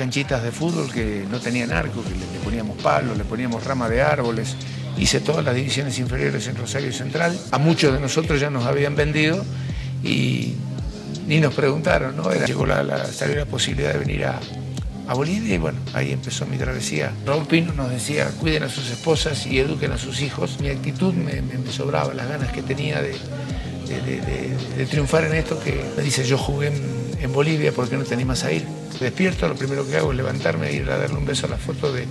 Canchitas de fútbol que no tenían arco, que le poníamos palos, le poníamos rama de árboles. Hice todas las divisiones inferiores en Rosario Central. A muchos de nosotros ya nos habían vendido y ni nos preguntaron, ¿no? Salió la posibilidad de venir a Bolivia y bueno, ahí empezó mi travesía. Raúl Pino nos decía, cuiden a sus esposas y eduquen a sus hijos. Mi actitud me sobraba, las ganas que tenía de triunfar en esto, que me dice, yo jugué en Bolivia, ¿por qué no te animas a ir? Despierto, lo primero que hago es levantarme e ir a darle un beso a la foto de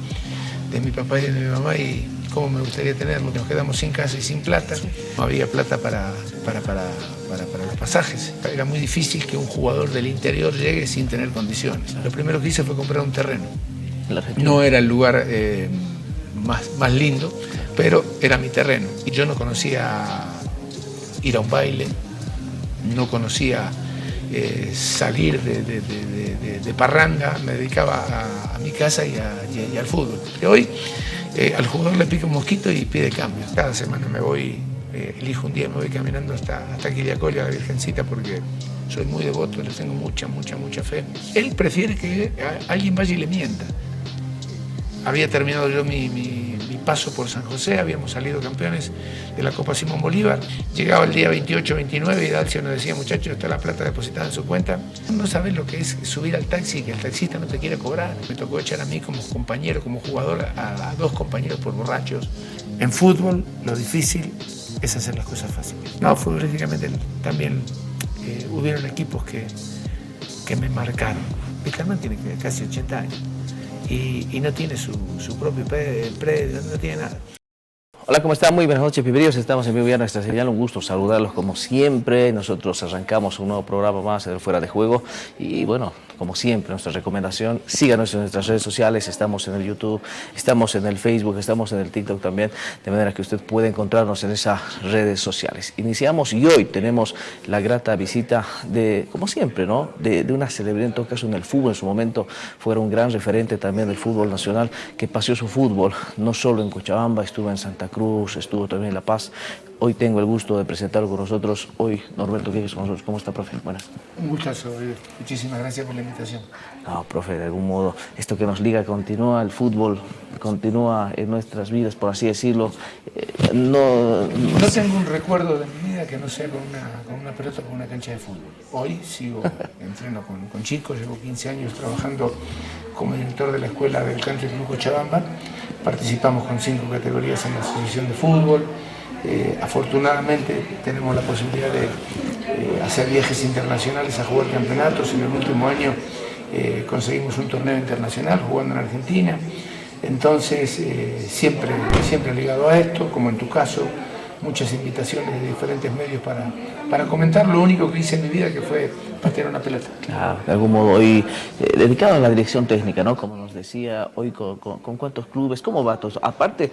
mi papá y de mi mamá y cómo me gustaría tenerlo. Nos quedamos sin casa y sin plata, no había plata para los pasajes. Era muy difícil que un jugador del interior llegue sin tener condiciones. Lo primero que hice fue comprar un terreno. No era el lugar más lindo, pero era mi terreno. Y yo no conocía ir a un baile, no conocía salir de parranda, me dedicaba a mi casa y al fútbol. Y hoy al jugador le pica un mosquito y pide cambio. Cada semana me voy, elijo un día, me voy caminando hasta Quillacollo a la Virgencita porque soy muy devoto, le tengo mucha fe. Él prefiere que alguien vaya y le mienta. Había terminado yo mi paso por San José, habíamos salido campeones de la Copa Simón Bolívar. Llegaba el día 28, 29 y Dalcio nos decía, muchachos, está la plata depositada en su cuenta. No sabés lo que es subir al taxi y que el taxista no te quiere cobrar. Me tocó echar a mí como compañero, como jugador, a 2 compañeros por borrachos. En fútbol, lo difícil es hacer las cosas fáciles. No, futbolísticamente también hubieron equipos que me marcaron. Wisterman tiene casi 80 años. Y no tiene su propio predio, no tiene nada. Hola, ¿cómo están? Muy buenas noches, bienvenidos. Estamos en vivo ya en nuestra señal. Un gusto saludarlos como siempre. Nosotros arrancamos un nuevo programa más de Fuera de Juego. Y bueno, como siempre, nuestra recomendación, síganos en nuestras redes sociales. Estamos en el YouTube, estamos en el Facebook, estamos en el TikTok también. De manera que usted puede encontrarnos en esas redes sociales. Iniciamos y hoy tenemos la grata visita de, como siempre, ¿no? De una celebridad, en todo caso en el fútbol. En su momento fue un gran referente también del fútbol nacional que paseó su fútbol, no solo en Cochabamba, estuvo en Santa Cruz, estuvo también en La Paz. Hoy tengo el gusto de presentarlo con nosotros. Hoy Norberto Quiegues con nosotros. ¿Cómo está, profe? Buenas. Un gustazo, muchísimas gracias por la invitación. No, profe, de algún modo, esto que nos liga continúa, el fútbol continúa en nuestras vidas, por así decirlo. No tengo un recuerdo de mi vida que no sea con una pelota, con una cancha de fútbol. Hoy entreno con chicos, llevo 15 años trabajando como director de la escuela del Country Club Cochabamba. Participamos con 5 categorías en la asociación de fútbol. Afortunadamente tenemos la posibilidad de hacer viajes internacionales a jugar campeonatos. En el último año conseguimos un torneo internacional jugando en Argentina. Entonces siempre ligado a esto, como en tu caso, muchas invitaciones de diferentes medios para comentar lo único que hice en mi vida, que fue patear una pelota. Claro, de algún modo, hoy dedicado a la dirección técnica, ¿no? Como nos decía, hoy con cuántos clubes, ¿cómo va todo? Aparte,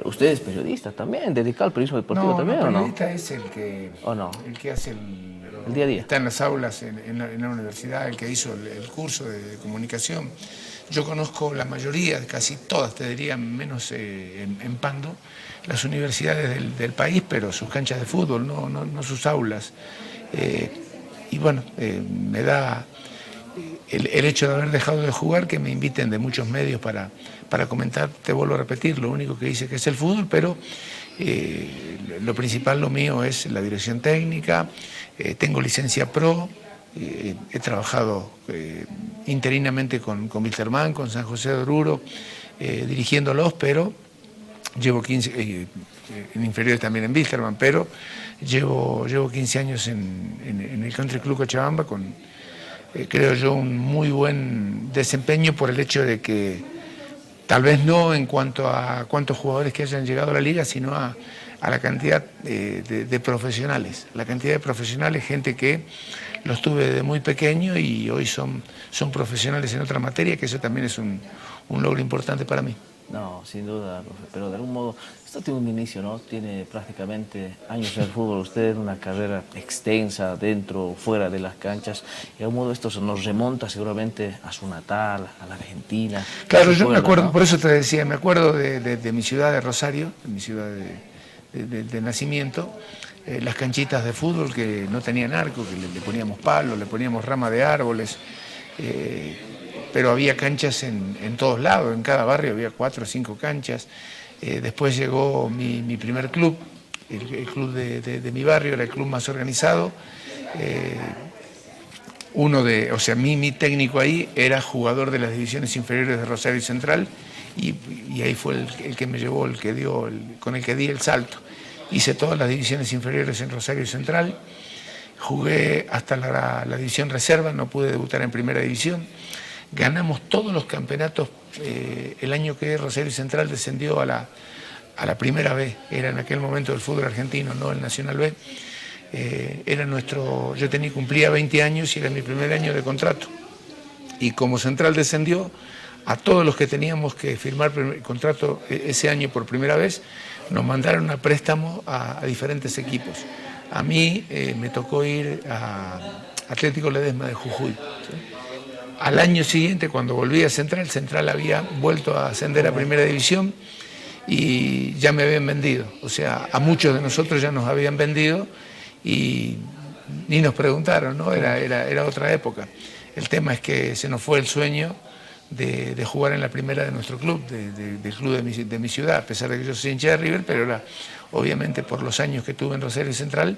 usted es periodista también, dedicado al periodismo deportivo también, ¿o no? El periodista es el que hace el día a día. Está en las aulas, en la universidad, el que hizo el curso de comunicación. Yo conozco la mayoría, casi todas, te diría, menos en Pando, las universidades del país, pero sus canchas de fútbol, no sus aulas. Y bueno, me da el hecho de haber dejado de jugar que me inviten de muchos medios para comentar. Te vuelvo a repetir, lo único que hice que es el fútbol, pero lo principal, lo mío, es la dirección técnica. Tengo licencia pro. He trabajado interinamente con Wisterman, con San José de Oruro, dirigiéndolos, pero llevo 15, en inferiores también en Wisterman, pero llevo 15 años en el Country Club Cochabamba con, creo yo, un muy buen desempeño por el hecho de que, tal vez no en cuanto a cuántos jugadores que hayan llegado a la liga, sino a la cantidad de profesionales. La cantidad de profesionales, gente que los tuve desde muy pequeño y hoy son profesionales en otra materia, que eso también es un logro importante para mí. No, sin duda, profe, pero de algún modo, esto tiene un inicio, ¿no? Tiene prácticamente años en el fútbol, usted una carrera extensa dentro, fuera de las canchas, y de algún modo esto nos remonta seguramente a su natal, a la Argentina. Claro, yo me acuerdo, ¿no? Por eso te decía, me acuerdo de mi ciudad de Rosario, de mi ciudad de nacimiento, las canchitas de fútbol que no tenían arco, que le poníamos palos, le poníamos rama de árboles. pero había canchas en todos lados, en cada barrio había 4 o 5 canchas. Después llegó mi primer club, el club de mi barrio, era el club más organizado. Mi técnico ahí era jugador de las divisiones inferiores de Rosario Central y ahí fue el que me llevó, con el que di el salto. Hice todas las divisiones inferiores en Rosario Central, jugué hasta la división reserva, no pude debutar en primera división. Ganamos todos los campeonatos el año que Rosario Central descendió a la primera B, era en aquel momento el fútbol argentino, no el Nacional B. Cumplía 20 años y era mi primer año de contrato. Y como Central descendió, a todos los que teníamos que firmar contrato ese año por primera vez, nos mandaron a préstamo a diferentes equipos. A mí me tocó ir a Atlético Ledesma de Jujuy. Al año siguiente, cuando volví a Central había vuelto a ascender a Primera División y ya me habían vendido. O sea, a muchos de nosotros ya nos habían vendido y ni nos preguntaron, ¿no? Era otra época. El tema es que se nos fue el sueño de jugar en la primera de nuestro club, del club de mi ciudad, a pesar de que yo soy hincha de River, pero era, obviamente, por los años que tuve en Rosario Central,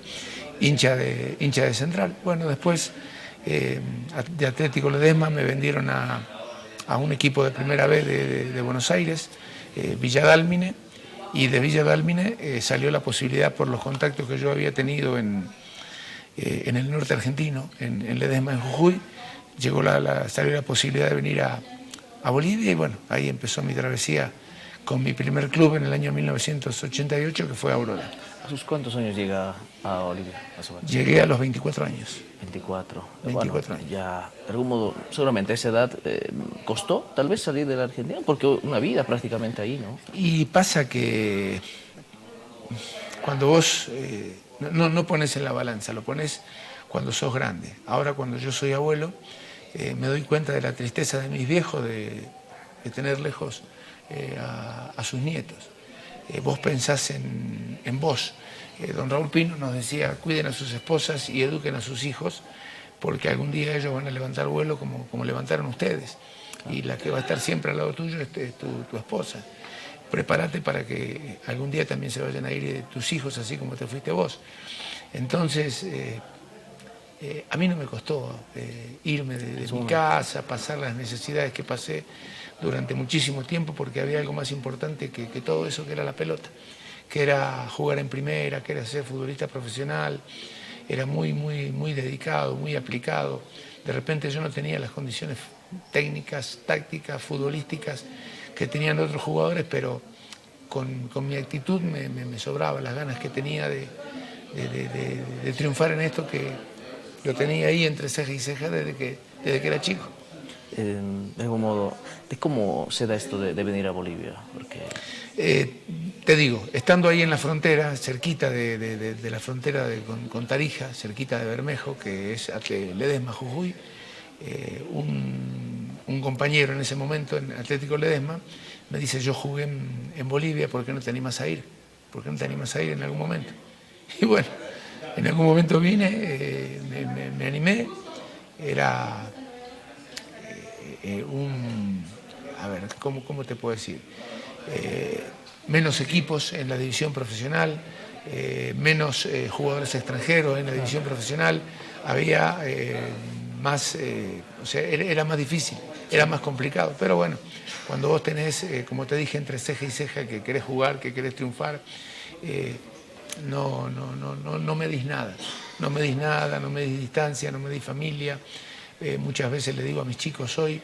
hincha de Central. Bueno, después de Atlético Ledesma me vendieron a un equipo de primera B de Buenos Aires, Villa Dálmine, y de Villa Dálmine salió la posibilidad, por los contactos que yo había tenido en el norte argentino, en Ledesma, en Jujuy, salió la posibilidad de venir a Bolivia y bueno, ahí empezó mi travesía con mi primer club en el año 1988, que fue Aurora. ¿A sus cuántos años llega a Bolivia? Llegué a los 24 años. 24. 24 años. Ya, de algún modo, seguramente a esa edad costó tal vez salir de la Argentina, porque una vida prácticamente ahí, ¿no? Y pasa que cuando vos no pones en la balanza, lo pones cuando sos grande. Ahora cuando yo soy abuelo, me doy cuenta de la tristeza de mis viejos de tener lejos a sus nietos. Vos pensás en vos. Don Raúl Pino nos decía, cuiden a sus esposas y eduquen a sus hijos, porque algún día ellos van a levantar vuelo como levantaron ustedes. Y la que va a estar siempre al lado tuyo es tu esposa. Prepárate para que algún día también se vayan a ir tus hijos, así como te fuiste vos. Entonces, a mí no me costó irme de mi casa, pasar las necesidades que pasé durante muchísimo tiempo, porque había algo más importante que todo eso, que era la pelota, que era jugar en primera, que era ser futbolista profesional. Era muy dedicado, muy aplicado. De repente yo no tenía las condiciones técnicas, tácticas, futbolísticas que tenían otros jugadores, pero con mi actitud me sobraba las ganas que tenía de triunfar en esto, que lo tenía ahí entre ceja y ceja desde que era chico. De algún modo, ¿cómo se da esto de venir a Bolivia? Porque... te digo, estando ahí en la frontera, cerquita de la frontera con Tarija, cerquita de Bermejo, que es Ledesma, Jujuy, un compañero en ese momento en Atlético Ledesma me dice, yo jugué en Bolivia, ¿por qué no te animas a ir? ¿Por qué no te animas a ir en algún momento? Y bueno, en algún momento vine, me animé, era a ver, ¿cómo te puedo decir? Menos equipos en la división profesional, menos jugadores extranjeros en la división profesional, había más, o sea, era más difícil, era más complicado, pero bueno, cuando vos tenés, como te dije, entre ceja y ceja, que querés jugar, que querés triunfar, no me dis nada, no me dis distancia, no me dis familia. Muchas veces le digo a mis chicos hoy,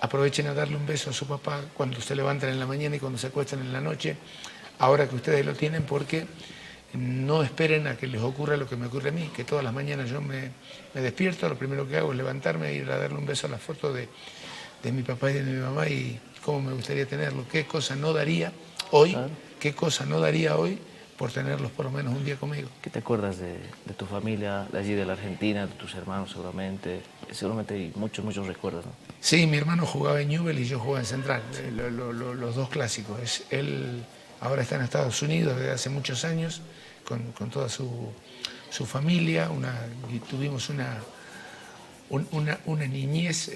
aprovechen a darle un beso a su papá cuando se levantan en la mañana y cuando se acuestan en la noche, ahora que ustedes lo tienen, porque no esperen a que les ocurra lo que me ocurre a mí, que todas las mañanas yo me despierto, lo primero que hago es levantarme e ir a darle un beso a la foto de mi papá y de mi mamá, y cómo me gustaría tenerlo, qué cosa no daría hoy, por tenerlos por lo menos un día conmigo. ¿Qué te acuerdas de tu familia, de allí de la Argentina, de tus hermanos seguramente? Seguramente hay muchos recuerdos, ¿no? Sí, mi hermano jugaba en Newell's y yo jugaba en Central, los dos clásicos. Él ahora está en Estados Unidos desde hace muchos años, con toda su familia, y tuvimos una niñez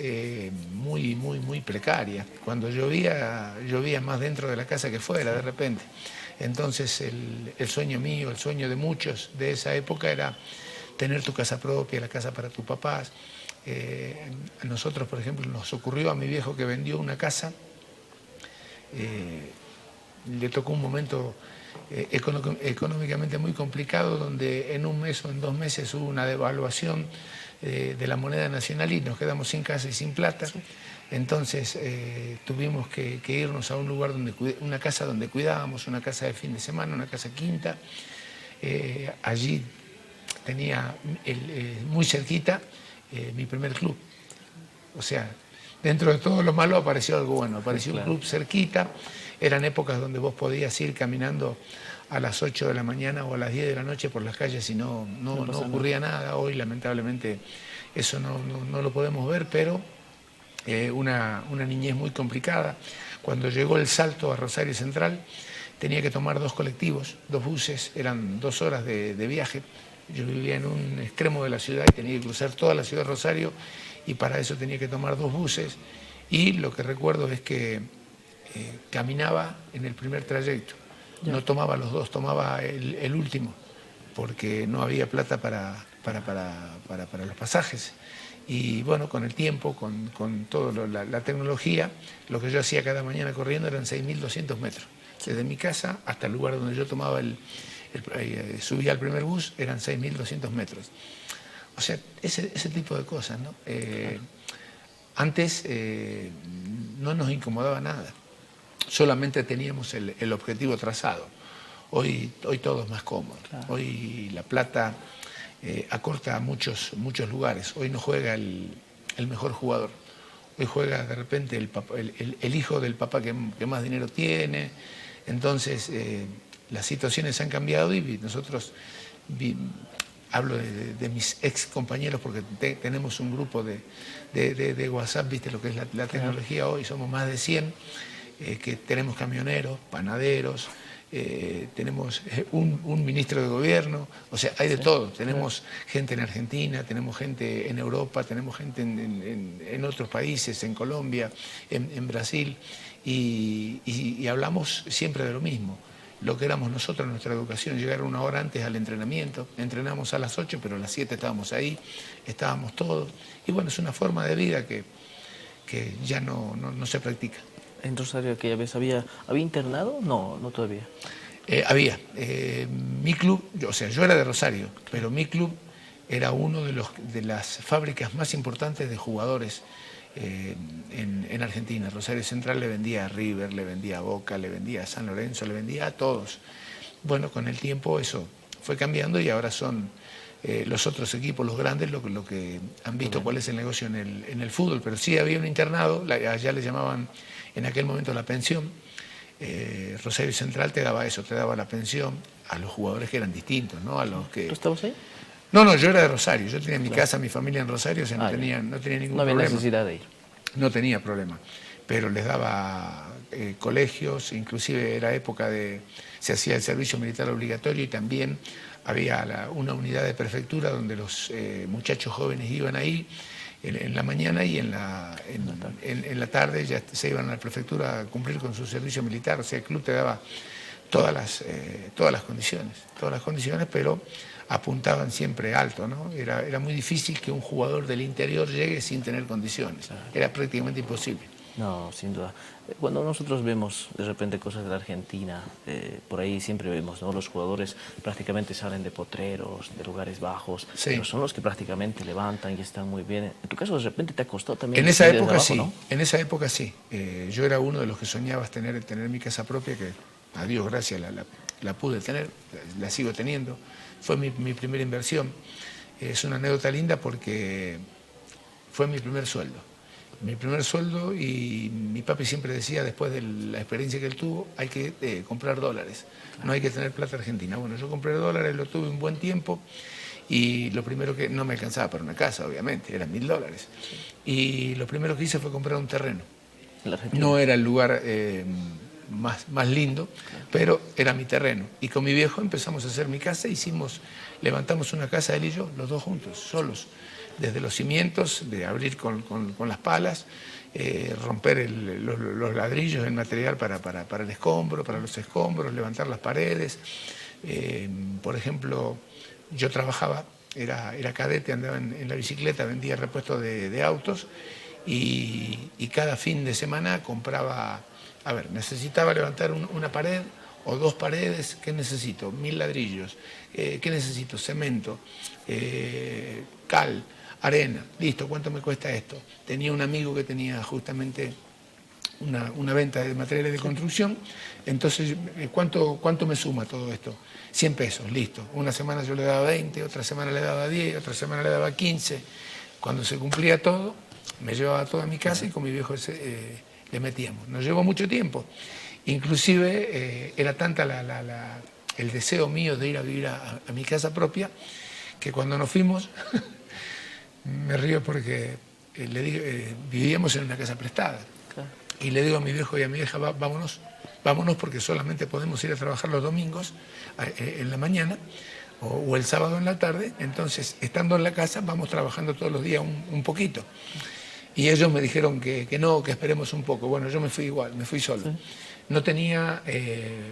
muy precaria. Cuando llovía más dentro de la casa que fuera, de repente. Entonces el sueño mío, el sueño de muchos de esa época era tener tu casa propia, la casa para tus papás. A nosotros, por ejemplo, nos ocurrió a mi viejo que vendió una casa, le tocó un momento económicamente muy complicado, donde en un mes o en 2 meses hubo una devaluación de la moneda nacional y nos quedamos sin casa y sin plata. Sí. Entonces tuvimos que irnos a un lugar, una casa donde cuidábamos, una casa de fin de semana, una casa quinta. Allí tenía muy cerquita mi primer club. O sea, dentro de todo lo malo apareció algo bueno, apareció un club cerquita. Eran épocas donde vos podías ir caminando a las 8 de la mañana o a las 10 de la noche por las calles y no ocurría nada. Hoy lamentablemente eso no lo podemos ver, pero una niñez muy complicada. Cuando llegó el salto a Rosario Central tenía que tomar 2 colectivos, 2 buses, eran 2 horas de viaje. Yo vivía en un extremo de la ciudad y tenía que cruzar toda la ciudad de Rosario y para eso tenía que tomar 2 buses y lo que recuerdo es que caminaba en el primer trayecto. No tomaba los 2, tomaba el último, porque no había plata para los pasajes. Y bueno, con el tiempo, con toda la tecnología, lo que yo hacía cada mañana corriendo eran 6.200 metros. Desde mi casa hasta el lugar donde yo tomaba subía al primer bus, eran 6.200 metros. O sea, ese tipo de cosas, ¿no? Antes no nos incomodaba nada. Solamente teníamos el objetivo trazado. Hoy todo es más cómodo. Claro. Hoy la plata acorta a muchos lugares. Hoy no juega el mejor jugador. Hoy juega de repente el hijo del papá que más dinero tiene. Entonces las situaciones han cambiado y nosotros, hablo de mis ex compañeros porque tenemos un grupo de WhatsApp, viste lo que es la tecnología hoy, somos más de 100. Que tenemos camioneros, panaderos, tenemos un ministro de gobierno, o sea, hay de todo. Tenemos gente en Argentina, tenemos gente en Europa, tenemos gente en otros países, en Colombia, en Brasil, y hablamos siempre de lo mismo. Lo que éramos nosotros en nuestra educación, llegar 1 hora antes al entrenamiento, entrenamos a las 8, pero a las 7 estábamos ahí, estábamos todos. Y bueno, es una forma de vida que ya no se practica. ¿En Rosario aquella vez había internado? No todavía. Había. Mi club, yo era de Rosario, pero mi club era uno de las fábricas más importantes de jugadores en Argentina. Rosario Central le vendía a River, le vendía a Boca, le vendía a San Lorenzo, le vendía a todos. Bueno, con el tiempo eso fue cambiando y ahora son los otros equipos, los grandes, lo que han visto cuál es el negocio en el fútbol. Pero sí había un internado, allá le llamaban en aquel momento la pensión. Rosario Central te daba eso, te daba la pensión a los jugadores que eran distintos, ¿no? A los que... ¿Tú estabas ahí? No, yo era de Rosario, yo tenía mi casa, mi familia en Rosario, o sea, no tenía ningún problema. No había necesidad de ir. No tenía problema, pero les daba colegios, inclusive era época se hacía el servicio militar obligatorio y también había una unidad de prefectura donde los muchachos jóvenes iban ahí en la mañana y en la tarde ya se iban a la prefectura a cumplir con su servicio militar. O sea, el club te daba todas las condiciones, pero apuntaban siempre alto, ¿no? Era muy difícil que un jugador del interior llegue sin tener condiciones. Era prácticamente imposible. No, sin duda. Cuando nosotros vemos de repente cosas de la Argentina, por ahí siempre vemos, ¿no? Los jugadores prácticamente salen de potreros, de lugares bajos, pero son los que prácticamente levantan y están muy bien. En tu caso de repente te ha costado también. En esa época sí, ¿no? En esa época sí. Yo era uno de los que soñaba tener mi casa propia, que a Dios gracias la pude tener, la sigo teniendo. Fue mi primera inversión. Es una anécdota linda porque fue mi primer sueldo. Mi primer sueldo, y mi papi siempre decía, después de la experiencia que él tuvo, hay que comprar dólares, no hay que tener plata argentina. Bueno, yo compré dólares, lo tuve un buen tiempo, y lo primero que, no me alcanzaba para una casa, obviamente, eran $1000. Y lo primero que hice fue comprar un terreno. No era el lugar más lindo, pero era mi terreno. Y con mi viejo empezamos a hacer mi casa, levantamos una casa él y yo, los dos juntos, solos. desde los cimientos, de abrir con las palas, romper los ladrillos, el material para el escombro, para los escombros, levantar las paredes. Por ejemplo, yo trabajaba, era cadete, andaba en la bicicleta, vendía repuestos de autos y cada fin de semana compraba, necesitaba levantar una pared o 2 paredes. ¿Qué necesito? 1000 ladrillos. ¿Qué necesito? Cemento, cal, arena. Listo, ¿cuánto me cuesta esto? Tenía un amigo que tenía justamente una venta de materiales de construcción. Entonces, ¿cuánto me suma todo esto? 100 pesos, listo. Una semana yo le daba 20, otra semana le daba 10, otra semana le daba 15. Cuando se cumplía todo, me llevaba todo a mi casa y con mi viejo le metíamos. Nos llevó mucho tiempo. Inclusive era tanta el deseo mío de ir a vivir a mi casa propia, que cuando nos fuimos, me río porque vivíamos en una casa prestada. Claro. Y le digo a mi viejo y a mi vieja, vámonos porque solamente podemos ir a trabajar los domingos en la mañana o el sábado en la tarde. Entonces, estando en la casa, vamos trabajando todos los días un poquito. Y ellos me dijeron que no, que esperemos un poco. Bueno, yo me fui igual, me fui solo. Sí. No tenía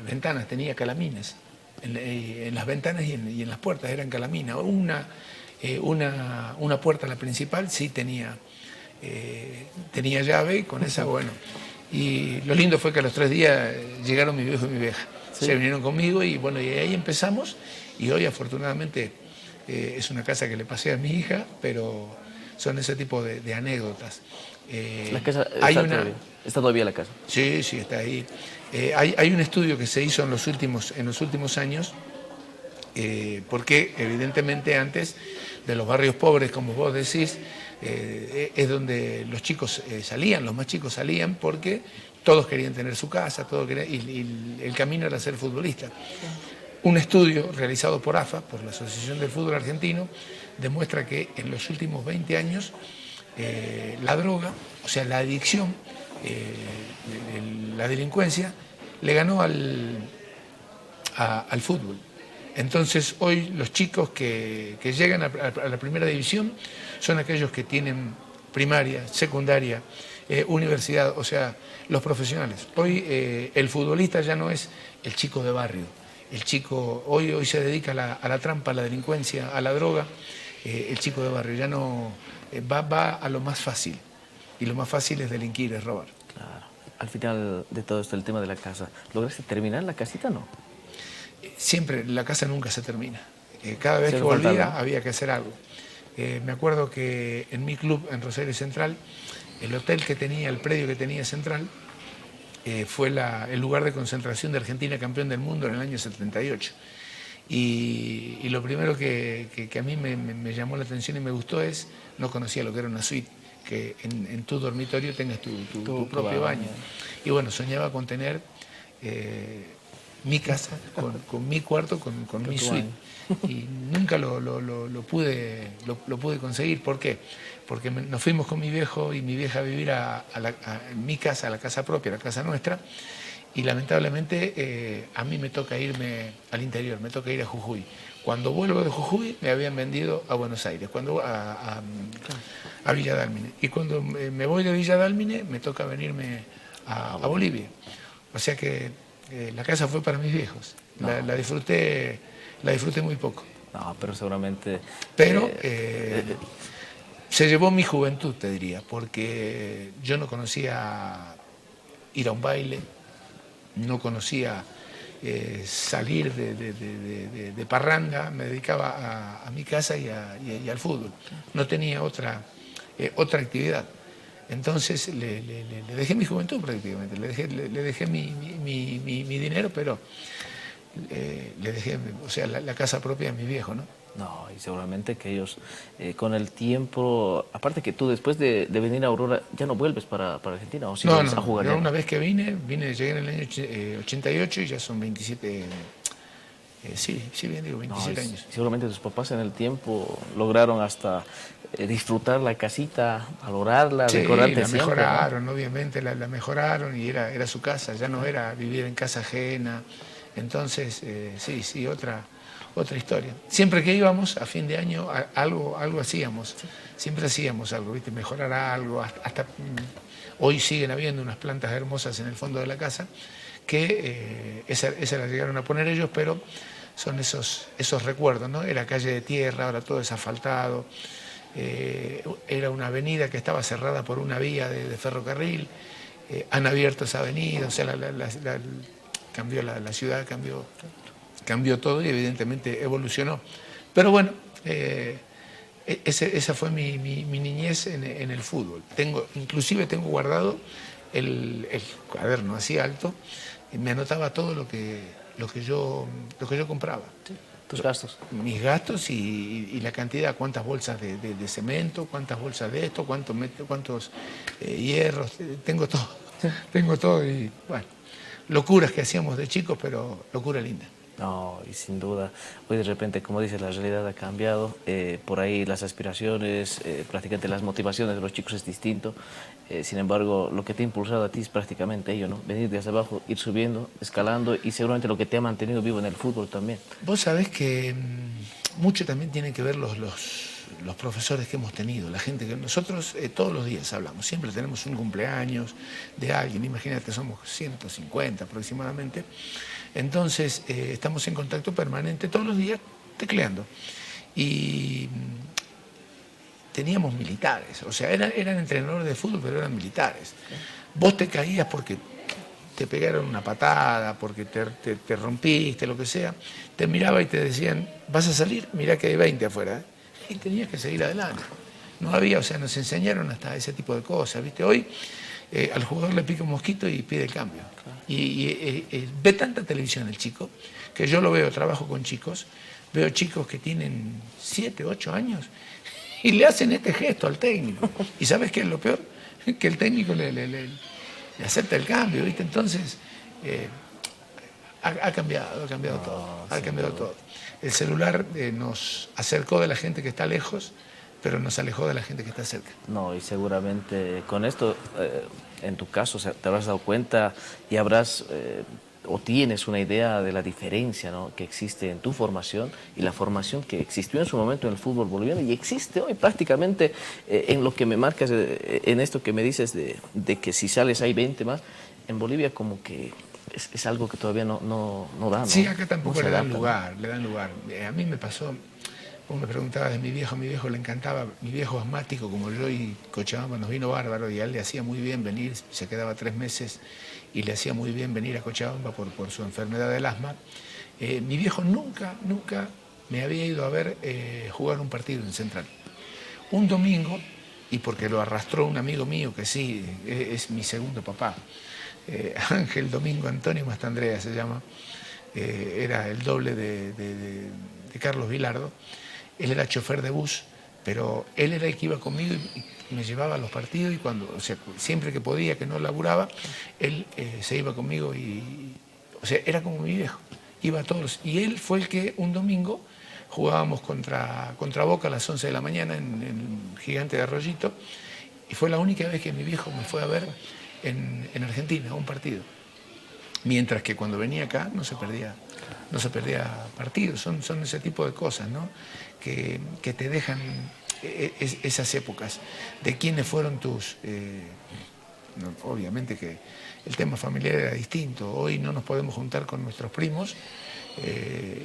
ventanas, tenía calamines. En las ventanas y en las puertas eran calaminas. Una puerta, la principal, sí tenía llave y con esa, bueno. Y lo lindo fue que a los 3 días llegaron mi viejo y mi vieja. Sí. Se vinieron conmigo y bueno, y ahí empezamos. Y hoy afortunadamente es una casa que le pasé a mi hija, pero son ese tipo de anécdotas. La casa está todavía la casa. Sí, está ahí. Hay un estudio que se hizo en los últimos años, porque evidentemente antes de los barrios pobres, como vos decís, es donde los chicos salían, los más chicos salían porque todos querían tener su casa, y el camino era ser futbolista. Un estudio realizado por AFA, por la Asociación del Fútbol Argentino, demuestra que en los últimos 20 años la droga, o sea, la adicción, la delincuencia, le ganó al fútbol. Entonces hoy los chicos que llegan a la primera división son aquellos que tienen primaria, secundaria, universidad, o sea, los profesionales. Hoy el futbolista ya no es el chico de barrio. El chico hoy se dedica a la trampa, a la delincuencia, a la droga. El chico de barrio ya no va a lo más fácil. Y lo más fácil es delinquir, es robar. Claro. Al final de todo esto, el tema de la casa, ¿lograste terminar la casita o no? Siempre, la casa nunca se termina. Cada vez que volvía había que hacer algo. Me acuerdo que en mi club, en Rosario Central, el hotel que tenía, el predio que tenía Central, fue el lugar de concentración de Argentina campeón del mundo en el año 78. Y lo primero que a mí me llamó la atención y me gustó es, no conocía lo que era una suite, que en tu dormitorio tengas tu propio baño. Y bueno, soñaba con tener mi casa, con mi cuarto, con mi suite. Y nunca lo pude conseguir. ¿Por qué? Porque nos fuimos con mi viejo y mi vieja a vivir a mi casa, a la casa propia, a la casa nuestra. Y lamentablemente a mí me toca irme al interior, me toca ir a Jujuy. Cuando vuelvo de Jujuy me habían vendido a Buenos Aires, a Villa Dálmine. Y cuando me voy de Villa Dálmine me toca venirme a Bolivia. O sea que la casa fue para mis viejos. La disfruté muy poco. No, pero seguramente... Pero se llevó mi juventud, te diría, porque yo no conocía ir a un baile, no conocía salir de parranda, me dedicaba a mi casa y al fútbol. No tenía otra actividad. Entonces le dejé mi juventud prácticamente, le dejé mi dinero, pero le dejé, o sea, la casa propia de mi viejo, ¿no? No, y seguramente que ellos con el tiempo, aparte que tú después de venir a Aurora ya no vuelves para Argentina, ¿o si no, vuelves a jugar? No, una vez que llegué en el año 88 y ya son 27, sí, bien digo, 27 años. Seguramente tus papás en el tiempo lograron hasta disfrutar la casita, valorarla, sí, recordarte la siempre, mejoraron, ¿no? Obviamente la mejoraron y era su casa, ya no era vivir en casa ajena. Entonces, sí, otra historia. Siempre que íbamos a fin de año, algo hacíamos, siempre hacíamos algo, ¿viste? Mejorar algo, hasta hoy siguen habiendo unas plantas hermosas en el fondo de la casa, que esa la llegaron a poner ellos, pero son esos recuerdos, ¿no? Era calle de tierra, ahora todo es asfaltado, era una avenida que estaba cerrada por una vía de ferrocarril, han abierto esa avenida, o sea, cambió la ciudad, cambió todo y evidentemente evolucionó. Pero bueno, esa fue mi niñez en el fútbol. Inclusive tengo guardado el cuaderno así alto, y me anotaba todo lo que yo compraba. Sí. Tus gastos. Mis gastos y la cantidad, cuántas bolsas de cemento, cuántas bolsas de esto, cuántos hierros, tengo todo. Tengo todo y bueno, locuras que hacíamos de chicos, pero locura linda. No, y sin duda, hoy de repente, como dices, la realidad ha cambiado, por ahí las aspiraciones, prácticamente las motivaciones de los chicos es distinto, sin embargo, lo que te ha impulsado a ti es prácticamente ello, ¿no? Venir desde abajo, ir subiendo, escalando, y seguramente lo que te ha mantenido vivo en el fútbol también. Vos sabés que mucho también tiene que ver los profesores que hemos tenido, la gente que nosotros todos los días hablamos, siempre tenemos un cumpleaños de alguien, imagínate, somos 150 aproximadamente, entonces estamos en contacto permanente todos los días tecleando y teníamos militares, o sea, eran entrenadores de fútbol, pero eran militares. Vos te caías porque te pegaron una patada, porque te rompiste, lo que sea, te miraba y te decían, vas a salir, mirá que hay 20 afuera, y tenías que seguir adelante. No había, o sea, nos enseñaron hasta ese tipo de cosas, ¿viste? Hoy al jugador le pica un mosquito y pide el cambio. Y ve tanta televisión el chico, que yo lo veo, trabajo con chicos, veo chicos que tienen 7, 8 años y le hacen este gesto al técnico. ¿Y sabes qué es lo peor? Que el técnico le acepta el cambio, ¿viste? Entonces, ha cambiado todo, ha cambiado todo. El celular nos acercó de la gente que está lejos, pero nos alejó de la gente que está cerca. No, y seguramente con esto, en tu caso, te habrás dado cuenta y habrás, o tienes una idea de la diferencia, ¿no?, que existe en tu formación y la formación que existió en su momento en el fútbol boliviano y existe hoy prácticamente en lo que me marcas, en esto que me dices de que si sales hay 20 más, en Bolivia como que es algo que todavía no da, ¿no? Sí, acá tampoco le dan lugar. A mí me pasó, vos me preguntabas de mi viejo le encantaba, mi viejo asmático como yo, y Cochabamba nos vino bárbaro y a él le hacía muy bien venir, se quedaba 3 meses y le hacía muy bien venir a Cochabamba por su enfermedad del asma. Mi viejo nunca me había ido a ver jugar un partido en Central. Un domingo, y porque lo arrastró un amigo mío que sí, es mi segundo papá, Ángel Domingo Antonio Mastandrea se llama, era el doble de Carlos Vilardo. Él era chofer de bus, pero él era el que iba conmigo y me llevaba a los partidos, y o sea, siempre que podía, que no laburaba, él se iba conmigo o sea, era como mi viejo, iba a todos. Y él fue el que un domingo jugábamos contra Boca a las 11 de la mañana en Gigante de Arroyito, y fue la única vez que mi viejo me fue a ver en Argentina, un partido. Mientras que cuando venía acá no se perdía partidos. Son ese tipo de cosas, ¿no?, que te dejan esas épocas, de quiénes fueron tus... obviamente que el tema familiar era distinto. Hoy no nos podemos juntar con nuestros primos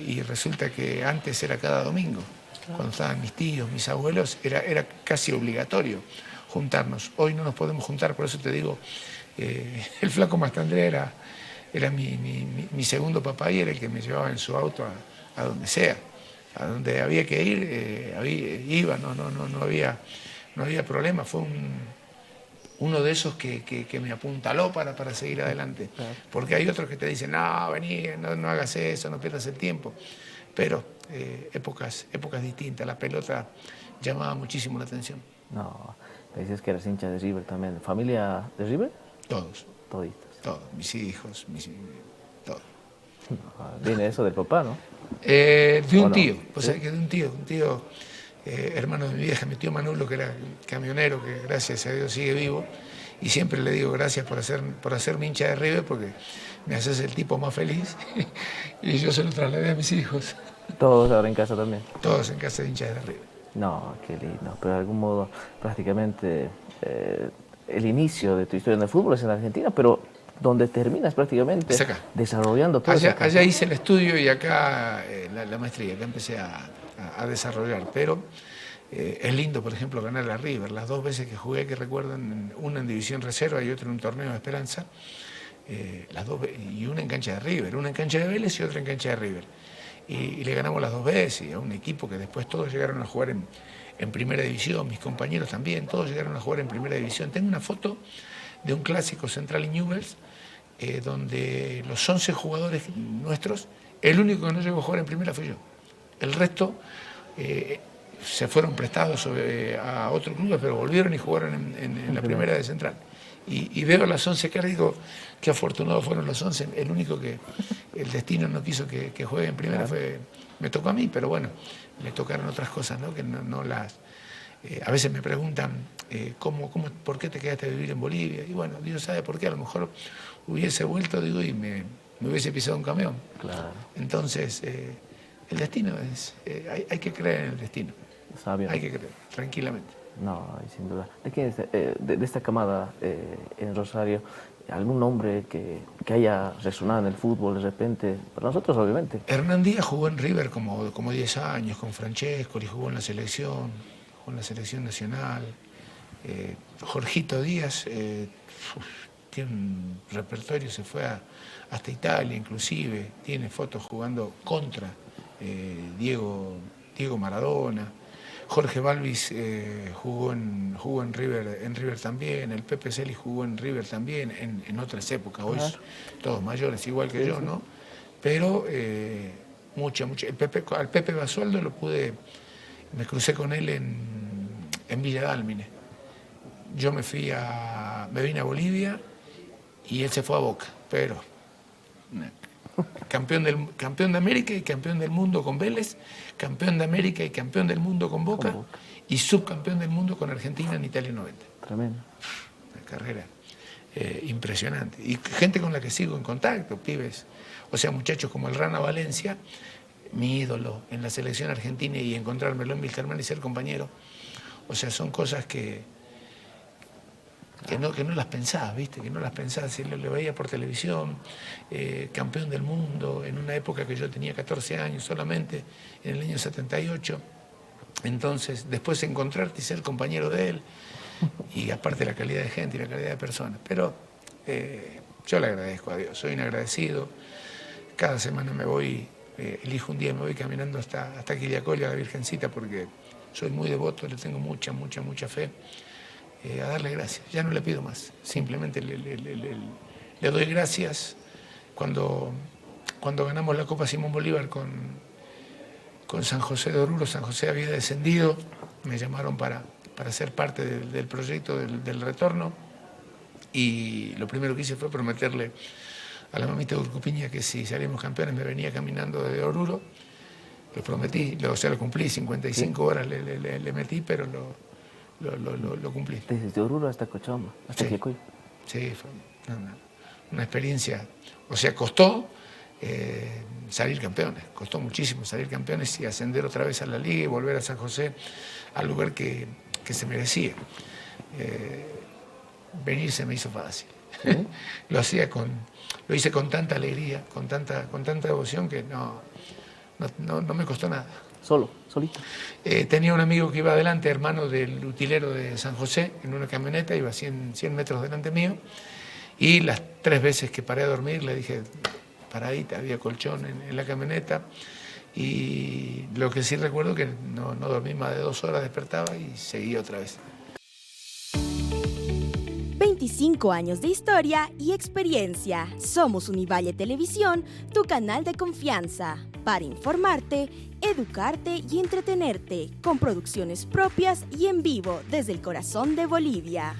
y resulta que antes era cada domingo. Claro. Cuando estaban mis tíos, mis abuelos, era casi obligatorio juntarnos. Hoy no nos podemos juntar, por eso te digo, el flaco Mastandrea era mi segundo papá y era el que me llevaba en su auto a donde sea, a donde había que ir, iba, no había problema. Fue uno de esos que me apuntaló para seguir adelante. Claro. Porque hay otros que te dicen, no, vení, no hagas eso, no pierdas el tiempo. Pero épocas distintas, la pelota llamaba muchísimo la atención. No, me dices que eras hincha de River también. ¿Familia de River? Todos. Toditos. Todos, mis hijos, todo. Viene eso del papá, ¿no? De un tío, pues ¿sí? Que de un tío hermano de mi vieja, mi tío Manulo, que era camionero, que gracias a Dios sigue vivo, y siempre le digo gracias por hacerme hincha de River, porque me haces el tipo más feliz, y yo se lo trasladé a mis hijos. Todos ahora en casa también. Todos en casa de hinchas de River. No, qué lindo. Pero de algún modo, prácticamente, el inicio de tu historia en el fútbol es en Argentina, pero donde terminas prácticamente Es acá. desarrollando todo eso. Allá hice el estudio y acá la maestría, acá empecé a desarrollar. Pero es lindo, por ejemplo, ganar a River. Las 2 veces que jugué, que recuerdan, una en División Reserva y otra en un torneo de Esperanza, y una en cancha de River, una en cancha de Vélez y otra en cancha de River. Y le ganamos las 2 veces, y a un equipo que después todos llegaron a jugar en primera división, mis compañeros también, todos llegaron a jugar en primera división. Tengo una foto de un clásico Central y Newell's, donde los 11 jugadores nuestros, el único que no llegó a jugar en primera fui yo. El resto se fueron prestados a otro club, pero volvieron y jugaron en la primera de Central. Y veo las 11 caras y digo, qué afortunados fueron los 11. El único que el destino no quiso que juegue en primera me tocó a mí, pero bueno, me tocaron otras cosas, ¿no? Que no las... a veces me preguntan, ¿por qué te quedaste a vivir en Bolivia? Y bueno, Dios sabe por qué, a lo mejor hubiese vuelto, digo, y me hubiese pisado un camión. Claro. Entonces, el destino es... hay que creer en el destino. Sabio. Hay que creer, tranquilamente. No, sin duda. ¿De quién es, de esta camada en Rosario, algún nombre que haya resonado en el fútbol de repente? Para nosotros, obviamente. Hernán Díaz jugó en River como 10 años, con Francesco, y jugó en la selección nacional. Jorgito Díaz tiene un repertorio, se fue hasta Italia inclusive, tiene fotos jugando contra Diego Maradona. Jorge Balvis jugó en River también, el Pepe Celis jugó en River también, en otras épocas, hoy todos mayores, igual que yo, ¿no? Pero mucha. Al Pepe Basualdo me crucé con él en Villa Dálmine. Yo me vine a Bolivia y él se fue a Boca, pero campeón de América y campeón del mundo con Vélez, campeón de América y campeón del mundo con Boca, y subcampeón del mundo con Argentina en Italia 90. Tremendo. Una carrera impresionante. Y gente con la que sigo en contacto, pibes. O sea, muchachos como el Rana Valencia, mi ídolo en la selección argentina, y encontrármelo en Wilstermann y ser compañero. O sea, son cosas que no las pensás, ¿viste? Que no las pensás. Si lo veía por televisión, campeón del mundo, en una época que yo tenía 14 años solamente, en el año 78. Entonces, después encontrarte y ser compañero de él, y aparte la calidad de gente y la calidad de personas. Pero yo le agradezco a Dios, soy un agradecido. Cada semana me voy, elijo un día y me voy caminando hasta Quillacolli, a la Virgencita, porque soy muy devoto, le tengo mucha fe. A darle gracias, ya no le pido más, simplemente le doy gracias. Cuando ganamos la Copa Simón Bolívar con San José de Oruro, San José había descendido, me llamaron para ser parte del proyecto del retorno, y lo primero que hice fue prometerle a la mamita de Urcupiña que si salimos campeones me venía caminando desde Oruro. Lo prometí, lo cumplí, 55 horas le metí, pero lo cumplí. Desde Oruro hasta Cochabamba, hasta Quillacolli. Sí, fue una experiencia. O sea, costó salir campeones, costó muchísimo salir campeones y ascender otra vez a la liga y volver a San José, al lugar que se merecía. Venir se me hizo fácil. ¿Sí? Lo hice con tanta alegría, con tanta devoción, que no me costó nada. ¿Solito? Tenía un amigo que iba adelante, hermano del utilero de San José, en una camioneta, iba 100 metros delante mío, y las 3 veces que paré a dormir le dije, paradita, había colchón en la camioneta, y lo que sí recuerdo que no dormí más de 2 horas, despertaba y seguí otra vez. 25 años de historia y experiencia. Somos Univalle Televisión, tu canal de confianza, para informarte, educarte y entretenerte, con producciones propias y en vivo desde el corazón de Bolivia.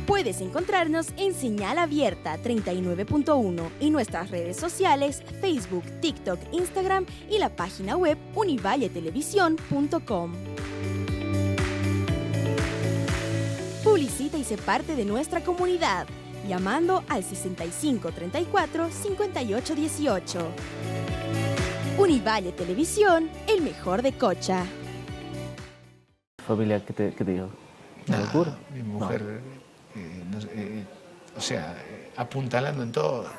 Puedes encontrarnos en Señal Abierta 39.1 y nuestras redes sociales, Facebook, TikTok, Instagram y la página web univalletelevisión.com. Publicita y sé parte de nuestra comunidad, llamando al 6534-5818. Univalle Televisión, el mejor de Cocha. Familia, ¿qué te digo? ¿Una No, locura? mi mujer, o sea, apuntalando en todo,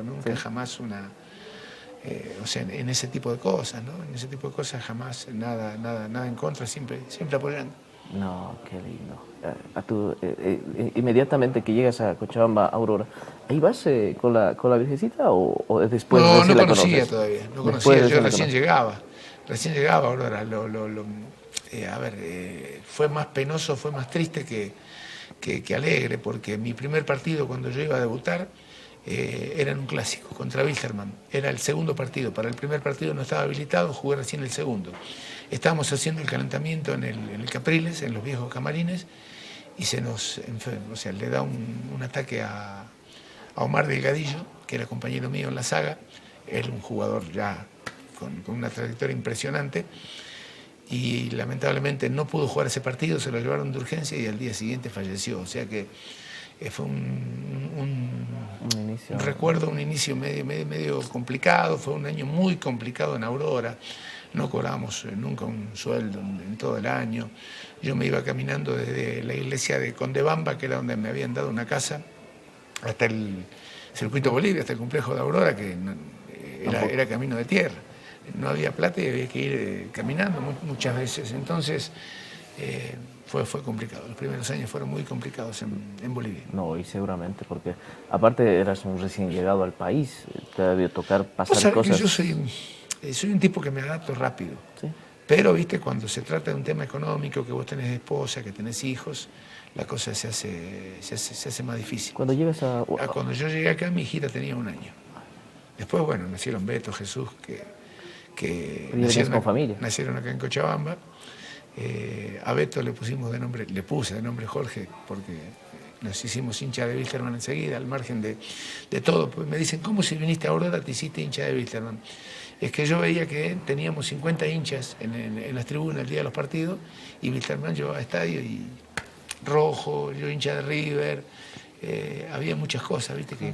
nunca Sí. jamás o sea, en ese tipo de cosas, ¿no? En ese tipo de cosas jamás nada en contra, siempre apoyando. No, qué lindo. Inmediatamente que llegas a Cochabamba, Aurora, ¿ahí vas con la Virgencita o después No, recién no la conocía conoces? todavía, no Después conocía, yo la conoces. recién llegaba, Aurora. A ver, fue más penoso, fue más triste que alegre, porque mi primer partido cuando yo iba a debutar era en un clásico contra Wilstermann. Era el segundo partido, para el primer partido no estaba habilitado, jugué recién el segundo. Estábamos haciendo el calentamiento en el Capriles, en los viejos camarines, y se nos enferma, o sea, le da un ataque a Omar Delgadillo, que era compañero mío en la saga, él un jugador ya con una trayectoria impresionante, y lamentablemente no pudo jugar ese partido, se lo llevaron de urgencia y al día siguiente falleció. O sea que fue un recuerdo, un inicio medio complicado, fue un año muy complicado en Aurora, no cobramos nunca un sueldo en todo el año. Yo me iba caminando desde la iglesia de Condebamba, que era donde me habían dado una casa, hasta el Circuito Bolivia, hasta el complejo de Aurora, que era camino de tierra. No había plata y había que ir caminando muchas veces. Entonces fue complicado. Los primeros años fueron muy complicados en Bolivia. No, y seguramente, porque aparte eras un recién llegado al país, te debió tocar Vos pasar sabés cosas. que yo soy un tipo que me adapto rápido. ¿Sí? Pero, viste, cuando se trata de un tema económico, que vos tenés esposa, que tenés hijos, la cosa se hace más difícil. Cuando llegas Cuando yo llegué acá, mi hijita tenía 1 año. Después, bueno, nacieron Beto, Jesús, que nacieron acá en Cochabamba. A Beto le puse de nombre Jorge, porque nos hicimos hincha de Wilstermann enseguida, al margen de todo. Pues me dicen, ¿cómo si viniste a Aurora te hiciste hincha de Wilstermann? Es que yo veía que teníamos 50 hinchas en las tribunas el día de los partidos, y Wilstermann llevaba estadio y rojo, yo hincha de River, había muchas cosas, ¿viste? Que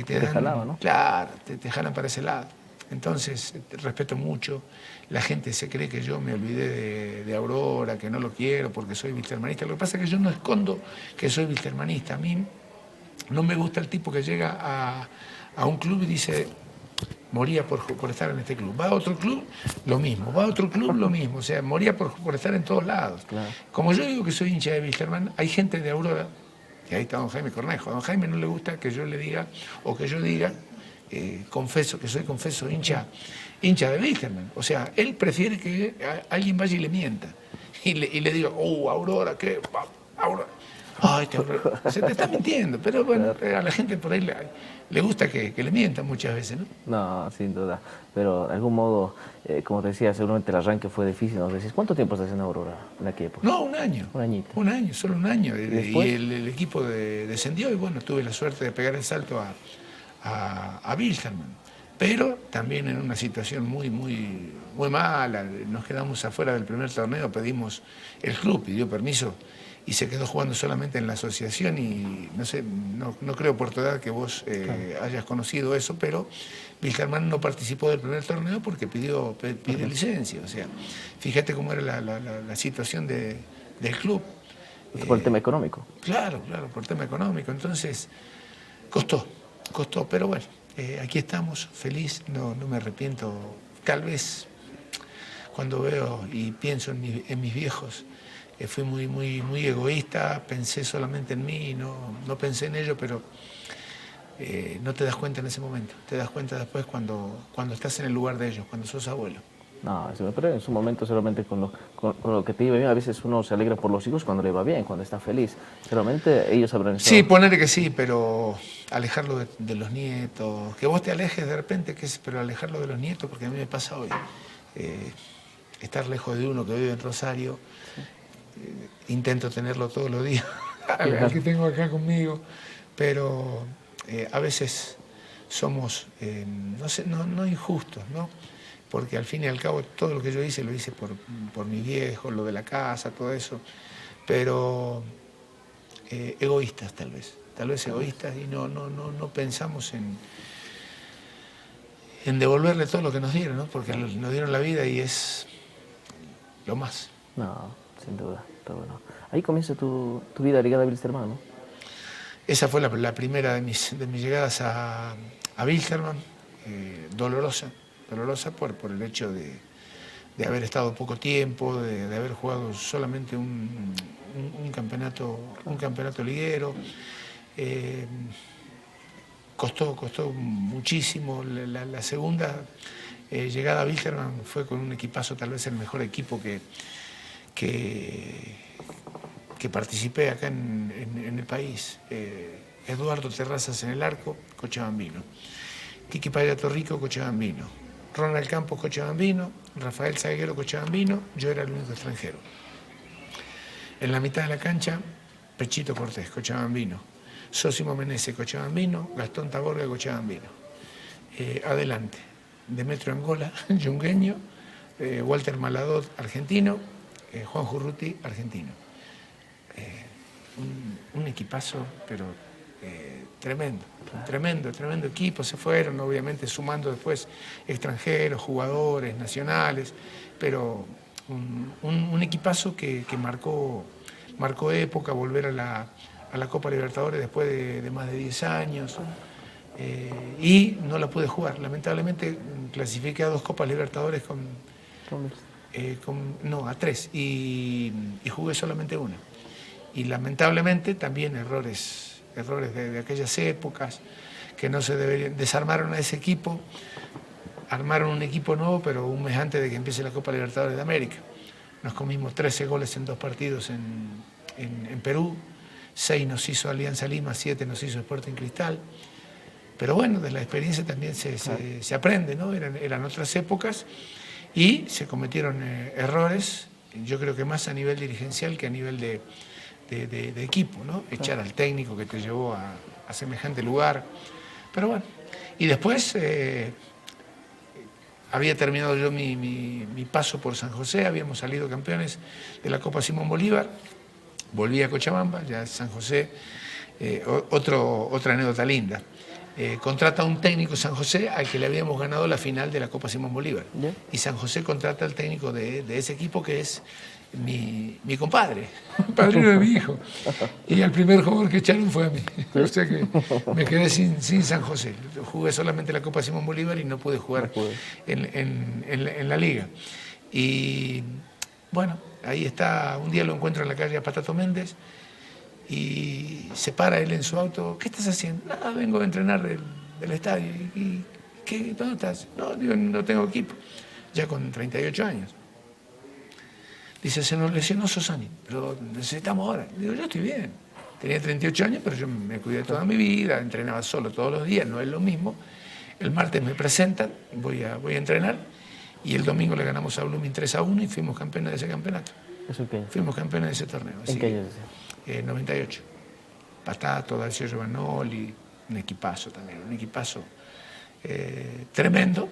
te dan, jalaba, ¿no? Claro, te jalan para ese lado. Entonces, respeto mucho. La gente se cree que yo me olvidé de Aurora, que no lo quiero porque soy wilstermanista. Lo que pasa es que yo no escondo que soy wilstermanista. A mí no me gusta el tipo que llega a un club y dice, moría por estar en este club. Va a otro club, lo mismo. Va a otro club, lo mismo. O sea, moría por estar en todos lados. Claro. Como yo digo que soy hincha de Wilstermann, hay gente de Aurora, y ahí está don Jaime Cornejo. A don Jaime no le gusta que yo le diga, o que yo diga, confeso hincha de Wilstermann. O sea, él prefiere que alguien vaya y le mienta. Y le diga, Aurora, ¿qué? Aurora. Ay, se te está mintiendo. Pero bueno, a la gente por ahí le gusta que le mientan muchas veces, ¿no? No, sin duda. Pero de algún modo, como te decía, seguramente el arranque fue difícil. Nos decís, ¿cuánto tiempo estás en Aurora en aquella época? No, 1 año. Un añito. 1 año, solo 1 año. ¿Y el equipo descendió y bueno, tuve la suerte de pegar el salto a Wilstermann. Pero también en una situación muy mala. Nos quedamos afuera del primer torneo, pedimos, el club pidió permiso y se quedó jugando solamente en la asociación, y no sé, no creo por tu edad que vos hayas conocido eso, pero Wilstermann no participó del primer torneo porque pidió licencia. O sea, fíjate cómo era la situación del club. Por el tema económico. Claro, por el tema económico. Entonces, costó, pero bueno, aquí estamos, feliz, no me arrepiento. Tal vez cuando veo y pienso en mis viejos, fui muy egoísta, pensé solamente en mí, no pensé en ello, pero no te das cuenta en ese momento, te das cuenta después cuando estás en el lugar de ellos, cuando sos abuelo. No, pero en su momento solamente con lo que te iba bien, a veces uno se alegra por los hijos cuando le va bien, cuando está feliz. Realmente ellos habrán estado... Sí, ponerle que sí, pero alejarlo de los nietos, que vos te alejes de repente, pero alejarlo de los nietos, porque a mí me pasa hoy, estar lejos de uno que vive en Rosario, intento tenerlo todos los días, al que tengo acá conmigo, pero a veces somos, no injustos, ¿no? Porque al fin y al cabo todo lo que yo hice lo hice por mi viejo, lo de la casa, todo eso, pero egoístas tal vez egoístas, y no pensamos en devolverle todo lo que nos dieron, ¿no? Porque nos dieron la vida y es lo más. No, sin duda, pero bueno. Ahí comienza tu vida ligada a Wilstermann, ¿no? Esa fue la primera de mis llegadas a Wilstermann, dolorosa por el hecho de haber estado poco tiempo, de haber jugado solamente un campeonato liguero. Costó muchísimo. La segunda llegada a Wilstermann fue con un equipazo, tal vez el mejor equipo que participé acá en el país. Eduardo Terrazas en el arco, Cochabambino. Quique Paya Torrico, Cochabambino. Ronald Campos, Cochabambino. Rafael Zaguero, Cochabambino. Yo era el único extranjero. En la mitad de la cancha, Pechito Cortés, Cochabambino. Sosimo Menezes, Cochabambino. Gastón Taborga, Cochabambino. Adelante, Demetrio Angola, yungueño. Walter Maladot, argentino. Juan Jurruti, argentino. Un equipazo, pero tremendo equipo. Se fueron, obviamente, sumando después extranjeros, jugadores, nacionales, pero un equipazo que marcó época, volver a la Copa Libertadores después de más de 10 años. Y no la pude jugar. Lamentablemente clasifiqué a 2 Copas Libertadores a 3 y jugué solamente una. Y lamentablemente también errores de aquellas épocas que no se deberían. Desarmaron a ese equipo, armaron un equipo nuevo, pero un mes antes de que empiece la Copa Libertadores de América. Nos comimos 13 goles en 2 partidos en Perú, 6 nos hizo Alianza Lima, 7 nos hizo Sporting Cristal. Pero bueno, de la experiencia también se aprende, ¿no? Eran otras épocas y se cometieron errores, yo creo que más a nivel dirigencial que a nivel de equipo, ¿no? Echar al técnico que te llevó a semejante lugar. Pero bueno, y después había terminado yo mi paso por San José, habíamos salido campeones de la Copa Simón Bolívar, volví a Cochabamba, ya San José, otra anécdota linda. Contrata a un técnico San José al que le habíamos ganado la final de la Copa Simón Bolívar. ¿Yeah? Y San José contrata al técnico de ese equipo que es mi compadre, el padrino de mi hijo. Y el primer jugador que echaron fue a mí. O sea que me quedé sin San José. Jugué solamente la Copa Simón Bolívar y no pude jugar en la liga. Y bueno, ahí está, un día lo encuentro en la calle a Patato Méndez y se para él en su auto. ¿Qué estás haciendo? Nada, vengo a entrenar del estadio. ¿Y dónde estás? No, digo, no tengo equipo. Ya con 38 años. Dice, se nos lesionó Sosani, pero necesitamos ahora. Digo, yo estoy bien. Tenía 38 años, pero yo me cuidé toda mi vida, entrenaba solo todos los días, no es lo mismo. El martes me presentan, voy a entrenar, y el domingo le ganamos a Blooming 3-1 y fuimos campeones de ese campeonato. ¿Eso qué? Fuimos campeones de ese torneo. ¿En qué año? 98. Patato, Dalcio Giovanoli, un equipazo también, un equipazo tremendo.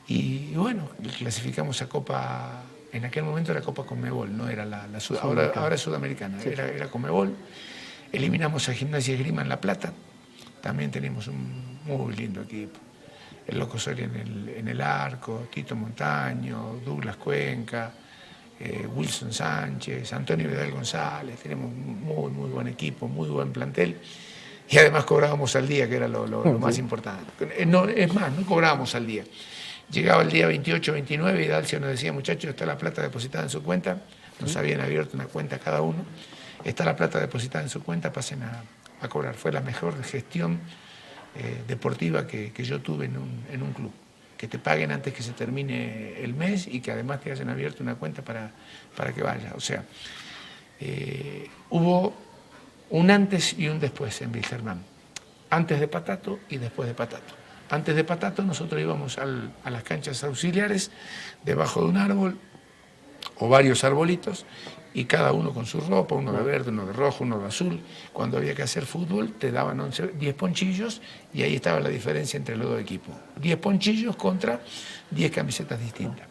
Y bueno, clasificamos a Copa, en aquel momento era Copa Conmebol, no era la ahora es Sudamericana, sí. Era Conmebol. Eliminamos a Gimnasia y Esgrima en La Plata, también tenemos un muy lindo equipo. El Loco Soria en el arco, Tito Montaño, Douglas Cuenca, Wilson Sánchez, Antonio Vidal González. Tenemos muy buen equipo, muy buen plantel. Y además cobrábamos al día, que era lo más importante. No, es más, no cobrábamos al día. Llegaba el día 28, 29 y Dalcio nos decía, muchachos, está la plata depositada en su cuenta. Nos habían abierto una cuenta cada uno. Está la plata depositada en su cuenta, pasen a cobrar. Fue la mejor gestión deportiva que yo tuve en un club. Que te paguen antes que se termine el mes y que además te hayan abierto una cuenta para que vayas. O sea, hubo un antes y un después en Wilstermann. Antes de Patato y después de Patato. Antes de Patato nosotros íbamos a las canchas auxiliares debajo de un árbol o varios arbolitos y cada uno con su ropa, uno de verde, uno de rojo, uno de azul. Cuando había que hacer fútbol te daban 10 ponchillos y ahí estaba la diferencia entre los dos equipos. 10 ponchillos contra 10 camisetas distintas.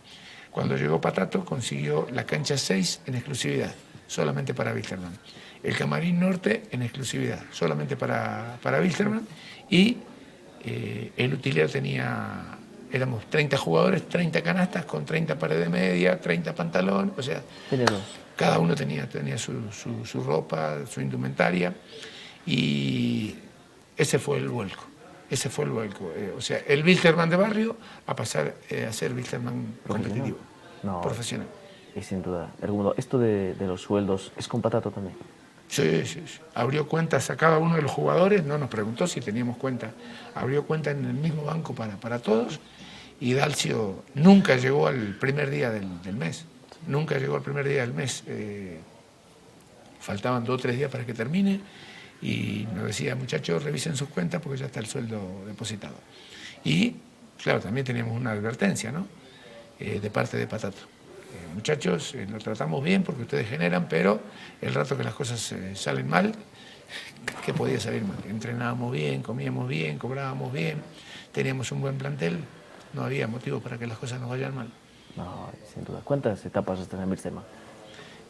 Cuando llegó Patato consiguió la cancha 6 en exclusividad, solamente para Wilstermann. El camarín norte en exclusividad, solamente para Wilstermann. Y el utilero tenía éramos 30 jugadores, 30 canastas con 30 pares de media, 30 pantalones, o sea, cada uno tenía su ropa, su indumentaria, y ese fue el vuelco. Ese fue el vuelco. O sea, el Wilstermann de barrio a pasar a ser Wilstermann competitivo, profesional. Y sin duda. Edmundo, esto de los sueldos, ¿es con Patato también? Sí. Abrió cuentas a cada uno de los jugadores, no nos preguntó si teníamos cuenta. Abrió cuenta en el mismo banco para todos, y Dalcio nunca llegó al primer día del mes. Nunca llegó al primer día del mes. Faltaban 2 o 3 días para que termine, y nos decía, muchachos, revisen sus cuentas porque ya está el sueldo depositado. Y, claro, también teníamos una advertencia, ¿no? De parte de Patato. Muchachos, lo tratamos bien porque ustedes generan, pero el rato que las cosas salen mal, ¿qué podía salir mal? Entrenábamos bien, comíamos bien, cobrábamos bien, teníamos un buen plantel, no había motivo para que las cosas nos vayan mal. No, sin duda. ¿Cuántas etapas estás en Wilstermann?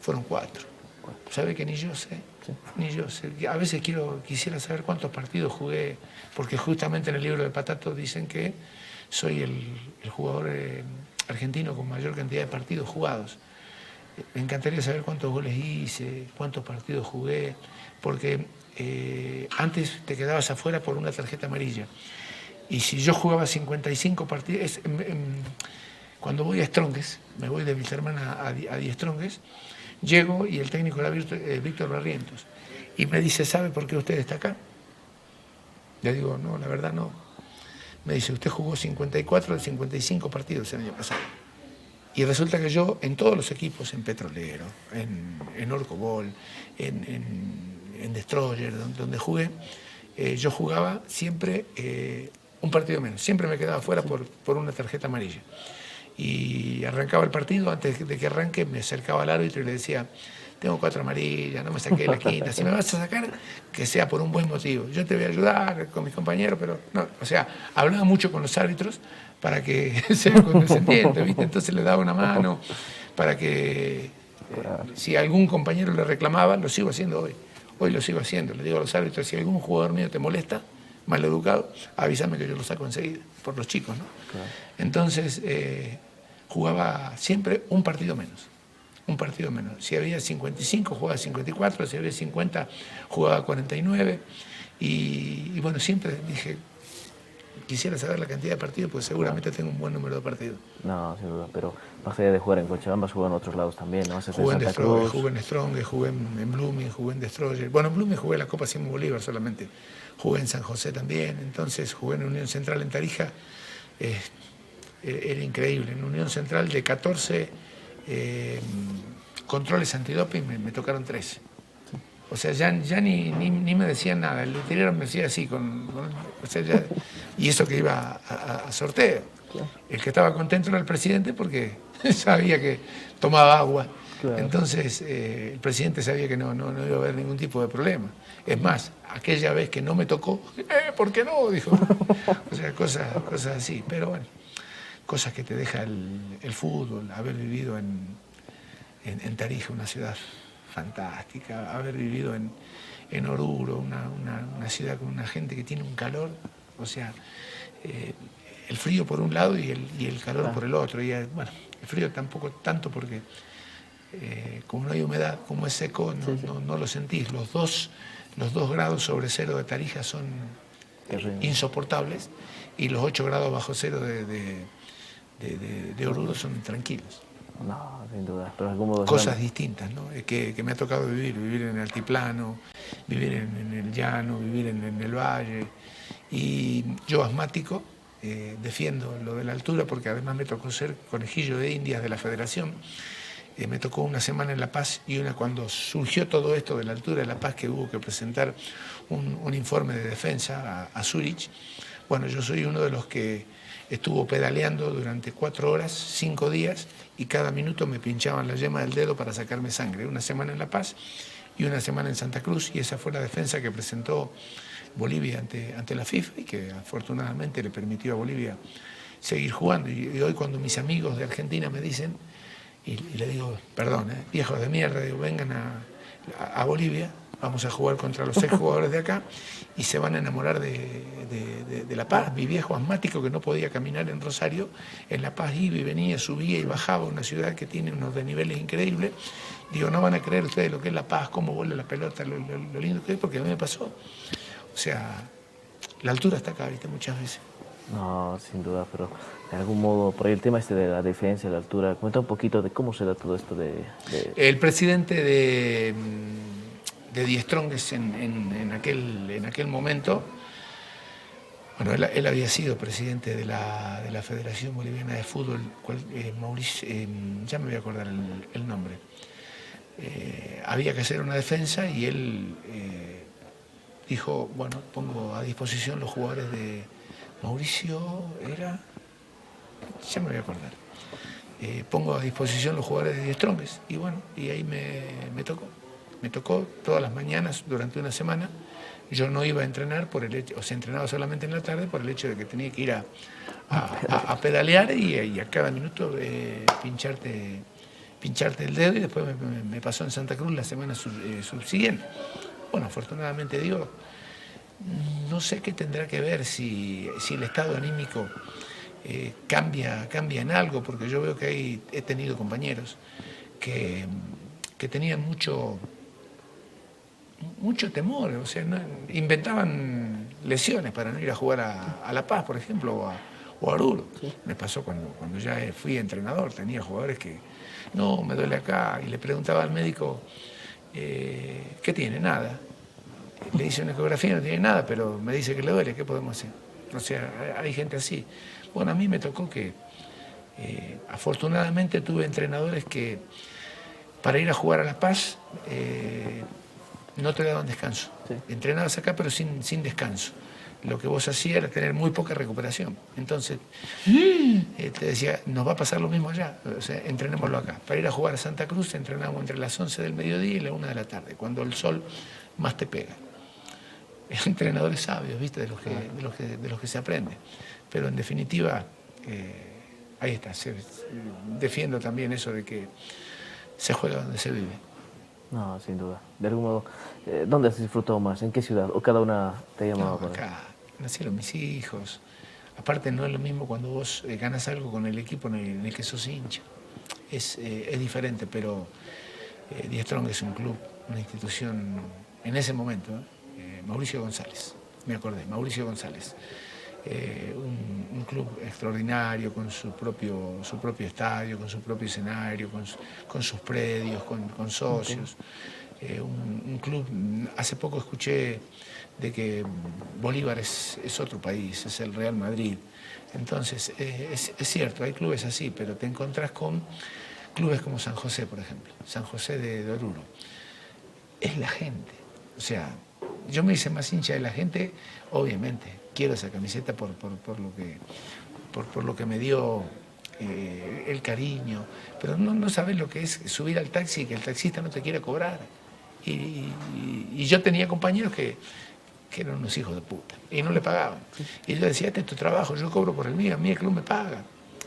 Fueron 4. ¿Sabe que ni yo sé? Sí. Ni yo sé. A veces quisiera saber cuántos partidos jugué, porque justamente en el libro de Patato dicen que soy el jugador argentino con mayor cantidad de partidos jugados. Me encantaría saber cuántos goles hice, cuántos partidos jugué, porque antes te quedabas afuera por una tarjeta amarilla. Y si yo jugaba 55 partidos, cuando voy a Strongest, me voy de Wilstermann a Die Strongest, llego y el técnico era Víctor Barrientos, y me dice, ¿sabe por qué usted está acá? Le digo, no, la verdad no. Me dice, usted jugó 54 de 55 partidos el año pasado. Y resulta que yo, en todos los equipos, en Petrolero, en Orcobol, en Destroyer, donde jugué, yo jugaba siempre un partido menos. Siempre me quedaba fuera por una tarjeta amarilla. Y arrancaba el partido, antes de que arranque, me acercaba al árbitro y le decía, tengo 4 amarillas, no me saqué la quinta, si me vas a sacar, que sea por un buen motivo. Yo te voy a ayudar con mis compañeros, pero no, o sea, hablaba mucho con los árbitros para que sean condescendientes, ¿viste? Entonces le daba una mano para que si algún compañero le reclamaba, lo sigo haciendo hoy. Hoy lo sigo haciendo, le digo a los árbitros, si algún jugador mío te molesta, mal educado, avísame que yo lo saco enseguida, por los chicos, ¿no? Claro. Entonces, jugaba siempre un partido menos. Un partido menos. Si había 55, jugaba 54, si había 50, jugaba 49. Y bueno, siempre dije, quisiera saber la cantidad de partidos, pues seguramente tengo un buen número de partidos. No, sin duda, pero más allá de jugar en Cochabamba, jugó en otros lados también, ¿no? Jugué en Strong, jugué en Blooming, jugué en Destroyer. Bueno, en Blooming jugué la Copa Simón Bolívar solamente. Jugué en San José también, entonces jugué en Unión Central en Tarija. Era increíble. En Unión Central de 14 controles antidoping me tocaron 13. O sea, ya ni me decían nada. El interior me decía así, o sea, y eso que iba a sorteo. El que estaba contento era el presidente porque sabía que tomaba agua. Claro. Entonces, el presidente sabía que no iba a haber ningún tipo de problema. Es más, aquella vez que no me tocó, ¿por qué no? Dijo. O sea, cosas así. Pero bueno, cosas que te deja el fútbol, haber vivido en Tarija, una ciudad fantástica, haber vivido en Oruro, una ciudad con una gente que tiene un calor, o sea, el frío por un lado y el calor por el otro. Y bueno, el frío tampoco tanto porque como no hay humedad, como es seco, no lo sentís. Los 2 grados sobre cero de Tarija son insoportables, y los 8 grados bajo cero de Oruro son tranquilos. No, sin duda. Pero cosas distintas, ¿no? Que me ha tocado vivir en el altiplano, vivir en el llano, vivir en el valle. Y yo, asmático, defiendo lo de la altura porque además me tocó ser conejillo de indias de la federación. Me tocó una semana en La Paz y cuando surgió todo esto de la altura de La Paz, que hubo que presentar un informe de defensa a Zurich. Bueno, yo soy uno de los que estuvo pedaleando durante 4 horas, 5 días, y cada minuto me pinchaban la yema del dedo para sacarme sangre. Una semana en La Paz y una semana en Santa Cruz, y esa fue la defensa que presentó Bolivia ante la FIFA y que afortunadamente le permitió a Bolivia seguir jugando. Y hoy cuando mis amigos de Argentina me dicen, y le digo, perdón, viejos de mierda, digo, vengan a Bolivia, vamos a jugar contra los 6 jugadores de acá y se van a enamorar de La Paz. Mi viejo asmático que no podía caminar en Rosario, en La Paz iba y venía, subía y bajaba, una ciudad que tiene unos desniveles increíbles. Digo, no van a creer ustedes lo que es La Paz, cómo vuela la pelota, lo lindo que es, porque a mí me pasó. O sea, la altura está acá, ¿viste? Muchas veces. No, sin duda, pero de algún modo, por ahí el tema de la diferencia, la altura, cuenta un poquito de cómo se da todo esto El presidente de Die Strongest en aquel momento, bueno, él había sido presidente de la Federación Boliviana de Fútbol, Mauricio, ya me voy a acordar el nombre. Había que hacer una defensa y él dijo, bueno, pongo a disposición los jugadores de Mauricio, ya me voy a acordar. Pongo a disposición los jugadores de Die Strongest y bueno, y ahí me tocó. Me tocó todas las mañanas durante una semana. Yo no iba a entrenar por el hecho, o sea, entrenaba solamente en la tarde por el hecho de que tenía que ir a pedalear y a cada minuto pincharte el dedo, y después me pasó en Santa Cruz la semana subsiguiente. Bueno, afortunadamente digo, no sé qué tendrá que ver si el estado anímico cambia en algo, porque yo veo que he tenido compañeros que tenían mucho temor, o sea, inventaban lesiones para no ir a jugar a La Paz, por ejemplo, o a Oruro. Sí. Me pasó cuando ya fui entrenador, tenía jugadores que, no, me duele acá, y le preguntaba al médico, ¿qué tiene? Nada. Le hice una ecografía, no tiene nada, pero me dice que le duele, ¿qué podemos hacer? O sea, hay gente así. Bueno, a mí me tocó que, afortunadamente tuve entrenadores que para ir a jugar a La Paz no te daban descanso. Sí. Entrenabas acá pero sin descanso. Lo que vos hacías era tener muy poca recuperación. Entonces, te decía, nos va a pasar lo mismo allá, o sea, entrenémoslo acá. Para ir a jugar a Santa Cruz entrenamos entre las 11 del mediodía y la 1 de la tarde, cuando el sol más te pega. Entrenadores sabios, ¿viste? De los que se aprende. Pero en definitiva, ahí está. Defiendo también eso de que se juega donde se vive. No, sin duda. De algún modo, ¿dónde has disfrutado más? ¿En qué ciudad? ¿O cada una te ha llamado? No, acá nacieron mis hijos. Aparte no es lo mismo cuando vos ganas algo con el equipo en el que sos hincha. Es diferente, pero Die Strongest es un club, una institución, en ese momento, Mauricio González, me acordé, Mauricio González. Un club extraordinario, con su propio estadio, con su propio escenario, con sus predios, con socios. Un club, hace poco escuché de que Bolívar es otro país, es el Real Madrid. Entonces, es cierto, hay clubes así, pero te encontrás con clubes como San José, por ejemplo, San José de Oruro. Es la gente, o sea, yo me hice más hincha de la gente, obviamente. Quiero esa camiseta por lo que me dio el cariño, pero no sabes lo que es subir al taxi y que el taxista no te quiera cobrar. Y yo tenía compañeros que eran unos hijos de puta y no le pagaban. Y yo decía, este es tu trabajo, yo cobro por el mío, a mí el club me paga.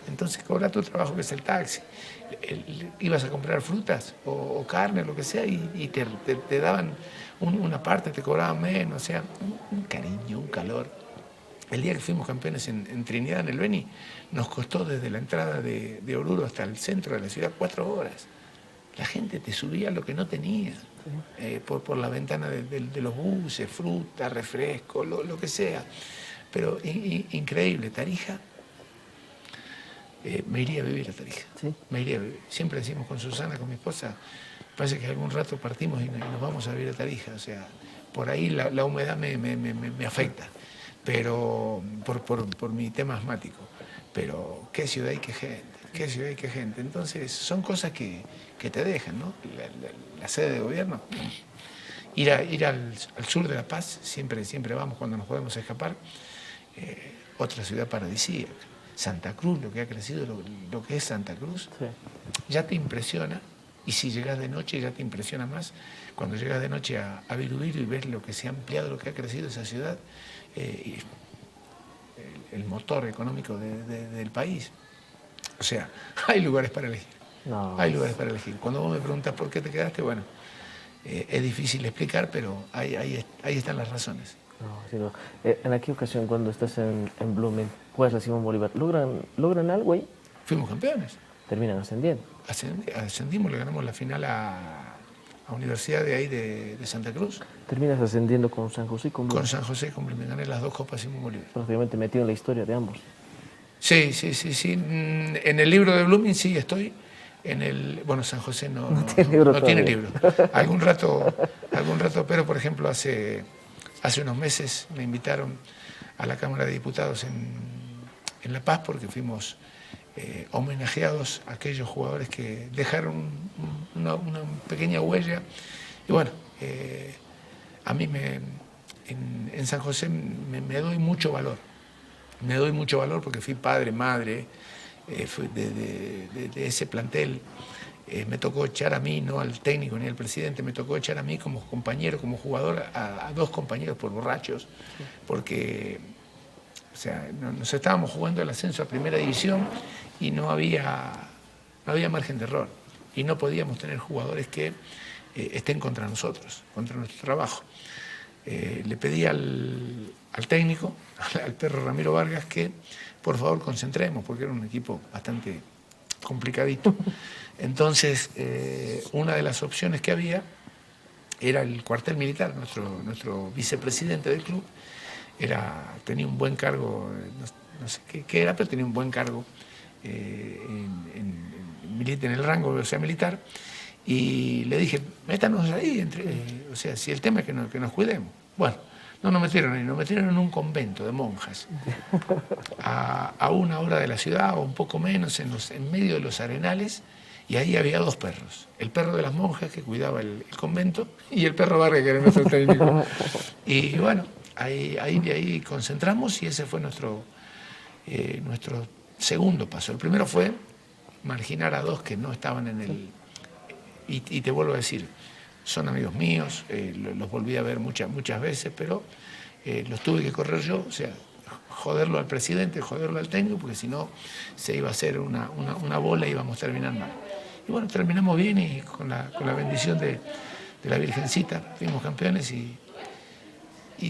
Entonces cobra tu trabajo, que es el taxi. Ibas a comprar frutas o carne, lo que sea, y te daban una parte, te cobraban menos, o sea, un cariño, un calor. El día que fuimos campeones en Trinidad, en el Beni, nos costó desde la entrada de Oruro hasta el centro de la ciudad 4 horas. La gente te subía lo que no tenía, por la ventana de los buses, fruta, refresco, lo que sea. Pero increíble, Tarija, me iría a vivir a Tarija. ¿Sí? Me iría a vivir. Siempre decimos con Susana, con mi esposa, parece que algún rato partimos y nos vamos a vivir a Tarija. O sea, por ahí la humedad me afecta. Pero por mi tema asmático. Pero qué ciudad y qué gente, Entonces son cosas que te dejan, ¿no? La sede de gobierno, ir al sur de La Paz, siempre vamos cuando nos podemos escapar. Otra ciudad paradisíaca. Santa Cruz, lo que ha crecido, lo que es Santa Cruz, sí. Ya te impresiona, y si llegas de noche ya te impresiona más. Cuando llegas de noche a Virubiru y ves lo que se ha ampliado, lo que ha crecido esa ciudad, el motor económico del país. O sea, hay lugares para elegir. No. Hay lugares para elegir. Cuando vos me preguntas por qué te quedaste, bueno, es difícil explicar, pero ahí están las razones. No, sino, en aquella ocasión, cuando estás en Blooming, juegas a Simón Bolívar, ¿logran algo ahí? Fuimos campeones. Terminan ascendiendo. Ascendimos, le ganamos la final a Universidad de ahí de Santa Cruz. Terminas ascendiendo con San José y con Blooming. Con San José, me gané las 2 copas Simón Bolívar. Prácticamente metido en la historia de ambos. Sí. En el libro de Blooming sí estoy. Bueno, San José no tiene libro. Algún rato, pero por ejemplo hace unos meses me invitaron a la Cámara de Diputados en La Paz porque fuimos homenajeados a aquellos jugadores que dejaron una pequeña huella. Y bueno, a mí en San José me doy mucho valor. Me doy mucho valor porque fui padre, madre, fui de ese plantel. Me tocó echar a mí, no al técnico ni al presidente, me tocó echar a mí como compañero, como jugador, a 2 compañeros por borrachos, porque o sea, nos estábamos jugando el ascenso a primera división y no había margen de error. Y no podíamos tener jugadores que estén contra nosotros, contra nuestro trabajo. Le pedí al técnico, al perro Ramiro Vargas, que por favor concentremos, porque era un equipo bastante complicadito. Entonces, una de las opciones que había era el cuartel militar, nuestro vicepresidente del club, tenía un buen cargo, no sé qué era, pero tenía un buen cargo en el rango, o sea, militar, y le dije, métanos ahí, o sea, si el tema es que nos cuidemos. Bueno, no nos metieron ahí, nos metieron en un convento de monjas, a 1 hora de la ciudad, o un poco menos, en medio de los arenales, y ahí había 2 perros, el perro de las monjas que cuidaba el convento, y el perro Vargas, que era nuestro técnico. Y bueno, ahí concentramos, y ese fue nuestro segundo paso. El primero fue marginar a 2 que no estaban en el... Y te vuelvo a decir, son amigos míos, los volví a ver muchas veces, pero los tuve que correr yo, o sea, joderlo al presidente, joderlo al técnico, porque si no se iba a hacer una bola y íbamos a terminar mal. Y bueno, terminamos bien y con la bendición de la Virgencita fuimos campeones y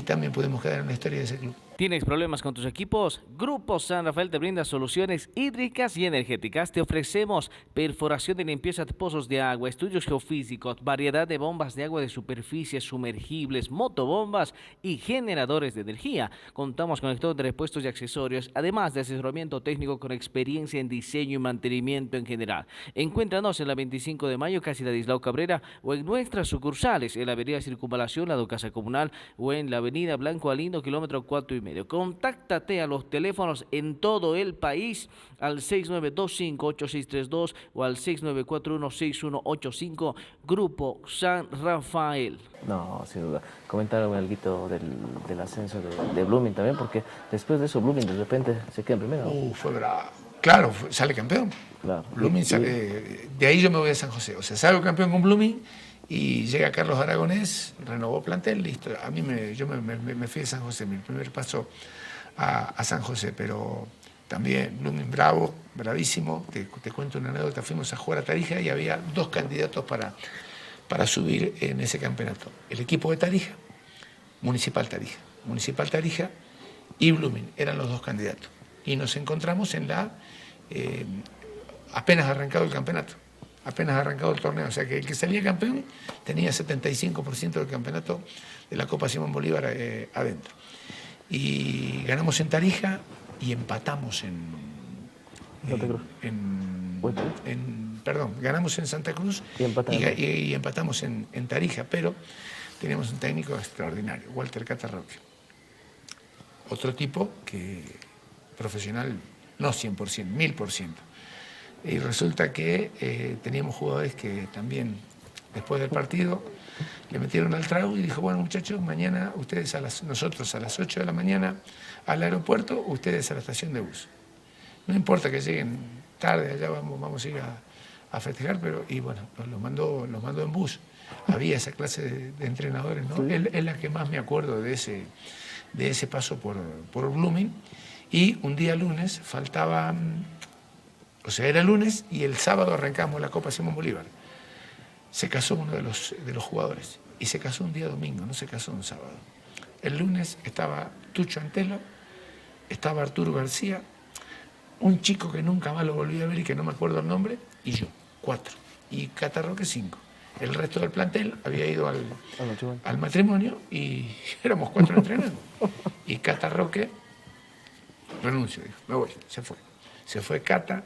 también pudimos quedar en la historia de ese club. ¿Tienes problemas con tus equipos? Grupo San Rafael te brinda soluciones hídricas y energéticas. Te ofrecemos perforación y limpieza de pozos de agua, estudios geofísicos, variedad de bombas de agua de superficie, sumergibles, motobombas y generadores de energía. Contamos con todo de repuestos y accesorios, además de asesoramiento técnico con experiencia en diseño y mantenimiento en general. Encuéntranos en la 25 de mayo, casi Ladislao Cabrera, o en nuestras sucursales, en la avenida Circunvalación, la Casa Comunal, o en la avenida Blanco Alindo, kilómetro 4,5. Contáctate a los teléfonos en todo el país al 6925-8632 o al 6941-6185, Grupo San Rafael. No, sin duda. Comentaron algo del ascenso de Blooming también, porque después de eso Blooming de repente se queda en primero. Fue bravo. Claro, sale campeón. Claro. Blooming sale, de ahí yo me voy a San José. O sea, salgo campeón con Blooming y llega Carlos Aragonés, renovó plantel, listo. A mí yo me fui de San José, mi primer paso a San José, pero también Blooming bravo, bravísimo. Te cuento una anécdota, fuimos a jugar a Tarija y había 2 candidatos para subir en ese campeonato. El equipo de Tarija, Municipal Tarija y Blooming, eran los 2 candidatos. Y nos encontramos en apenas arrancado el campeonato. Apenas arrancado el torneo, o sea que el que salía campeón tenía 75% del campeonato de la Copa Simón Bolívar adentro. Y ganamos en Tarija y empatamos ganamos en Santa Cruz y empatamos en Tarija, pero teníamos un técnico extraordinario, Walter Catarroque. Otro tipo que profesional, no 100%, 1000%. Y resulta que teníamos jugadores que también, después del partido, le metieron al trago y dijo, bueno muchachos, mañana nosotros a las 8 de la mañana al aeropuerto, ustedes a la estación de bus. No importa que lleguen tarde, allá vamos a ir a festejar, pero, y bueno, los mandó en bus. Había esa clase de entrenadores, ¿no? Sí. Es la que más me acuerdo de ese paso por Blooming. Y un día lunes faltaba... O sea, era lunes y el sábado arrancamos la Copa Simón Bolívar. se casó uno de los jugadores. Y se casó un día domingo, no se casó un sábado. El lunes estaba Tucho Antelo, estaba Arturo García, un chico que nunca más lo volví a ver y que no me acuerdo el nombre, y yo, 4. Y Cata Roque, 5. El resto del plantel había ido al matrimonio y éramos 4 entrenando. Y Cata Roque renunció, dijo, me voy, se fue. Se fue Cata,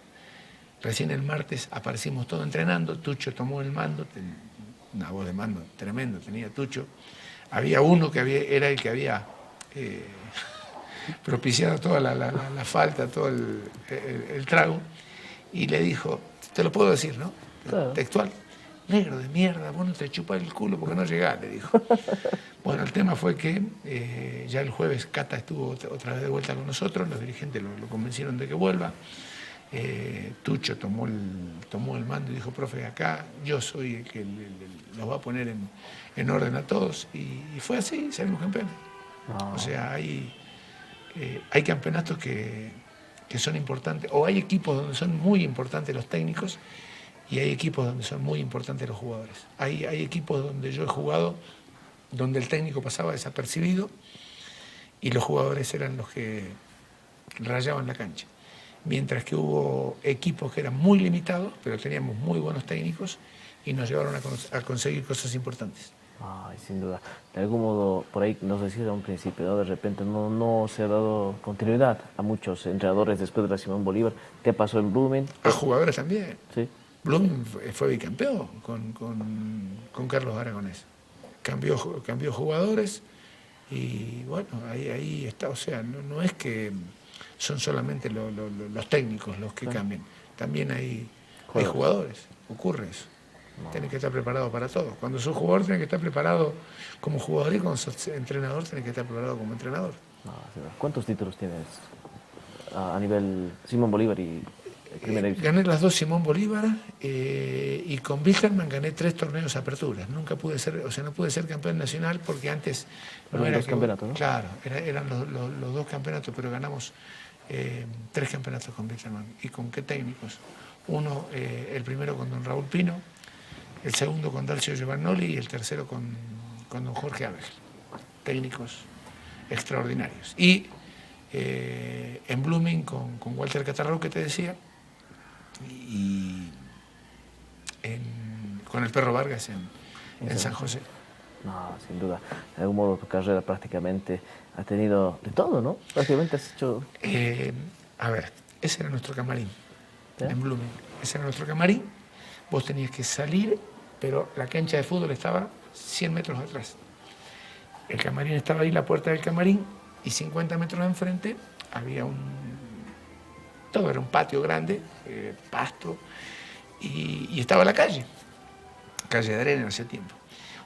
recién el martes aparecimos todos entrenando, Tucho tomó el mando, una voz de mando tremendo tenía Tucho. Había uno que era el que había propiciado toda la falta, todo el trago, y le dijo, te lo puedo decir, ¿no? Claro. Textual, negro de mierda, vos no te chupas el culo porque no llegás, le dijo. Bueno, el tema fue que ya el jueves Cata estuvo otra vez de vuelta con nosotros, los dirigentes lo convencieron de que vuelva. Tucho tomó el mando y dijo, profe, acá yo soy el que los va a poner en orden a todos. Y fue así, salimos campeones. O sea, hay campeonatos que son importantes, o hay equipos donde son muy importantes los técnicos y hay equipos donde son muy importantes los jugadores. Hay equipos donde yo he jugado, donde el técnico pasaba desapercibido y los jugadores eran los que rayaban la cancha. Mientras que hubo equipos que eran muy limitados, pero teníamos muy buenos técnicos y nos llevaron a conseguir cosas importantes. Ay, sin duda. De algún modo, por ahí nos decías a un principio, ¿no? De repente no se ha dado continuidad a muchos entrenadores después de la Simón Bolívar. ¿Qué pasó en Blooming? A jugadores también. Sí. Blooming fue bicampeón con Carlos Aragonés. Cambió jugadores y bueno, ahí está. O sea, no es que son solamente los técnicos los que cambian. También hay jugadores. Ocurre eso. Tienes que estar preparado para todo. Cuando sos jugador tienes que estar preparado como jugador y cuando sos entrenador tienes que estar preparado como entrenador. ¿Cuántos títulos tienes a nivel Simón Bolívar y Primera División? Gané las 2 Simón Bolívar y con Wilstermann gané 3 torneos aperturas. Nunca pude ser, o sea, no pude ser campeón nacional porque antes no era campeonatos, ¿no? Claro, eran los 2 campeonatos, pero ganamos 3 campeonatos con Wilstermann. ¿Y con qué técnicos? Uno, el primero con don Raúl Pino, el segundo con Dalcio Giovannoli y el tercero con don Jorge Abel. Técnicos extraordinarios. Y en Blooming con Walter Catarrao, que te decía, y con el Perro Vargas en San José. No, sin duda. De algún modo tu carrera prácticamente ha tenido de todo, ¿no? Prácticamente has hecho... A ver, ese era nuestro camarín, ¿sí? En Blooming. Ese era nuestro camarín. Vos tenías que salir, pero la cancha de fútbol estaba 100 metros atrás. El camarín estaba ahí, la puerta del camarín, y 50 metros enfrente había todo era un patio grande, pasto, y estaba la calle de arena hace tiempo.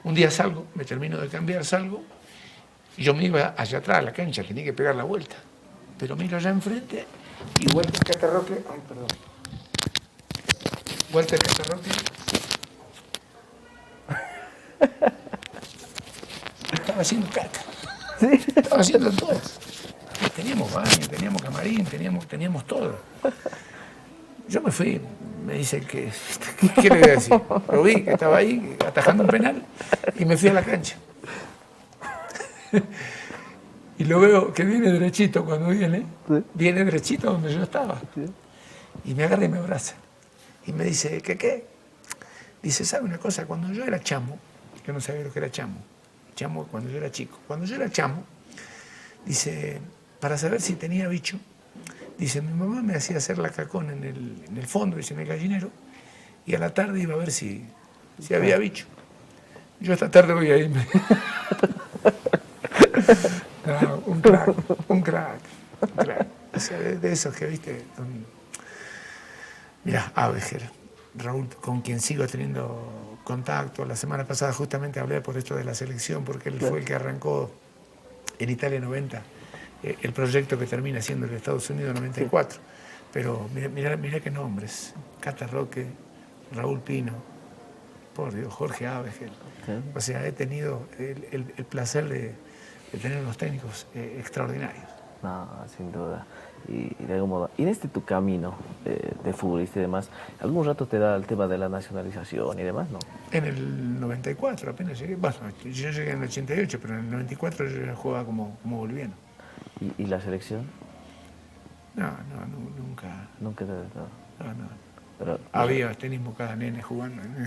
Un día salgo, me termino de cambiar, salgo, y yo me iba allá atrás a la cancha, tenía que pegar la vuelta. Pero miro allá enfrente, y Walter Catarroque, ay, perdón, Walter Catarroque estaba haciendo caca. ¿Sí? Estaba haciendo todo. Teníamos baño, teníamos camarín, teníamos todo. Yo me fui, me dice que, ¿qué le voy a decir? Lo vi, que estaba ahí atajando un penal y me fui a la cancha. Y lo veo que viene derechito cuando viene, ¿sí? Viene derechito donde yo estaba. ¿Sí? Y me agarra y me abraza. Y me dice, ¿qué? Dice, ¿sabe una cosa? Cuando yo era chamo, yo no sabía lo que era chamo cuando yo era chico. Cuando yo era chamo, dice, para saber si tenía bicho, dice, mi mamá me hacía hacer la cacón en el fondo, dice, en el gallinero, y a la tarde iba a ver si había bicho. Yo esta tarde voy a irme. No, un crack. O sea, de esos que, viste, mirá, Abeger, Raúl, con quien sigo teniendo contacto. La semana pasada justamente hablé por esto de la selección, porque él fue el que arrancó en Italia 90 el proyecto que termina siendo el Estados Unidos 94. Pero mirá qué nombres: Cata Roque, Raúl Pino, por Dios, Jorge Abeger. O sea, he tenido el placer de tener unos técnicos extraordinarios. No, sin duda. Y de algún modo, y en este tu camino, de futbolista y demás, ¿algún rato te da el tema de la nacionalización y demás, no? En el 94 apenas llegué. Bueno, yo llegué en el 88, pero en el 94 yo ya jugaba como boliviano. ¿Y la selección? No, nunca. Nunca te... No, no. Pero, Había tenismo cada nene jugando en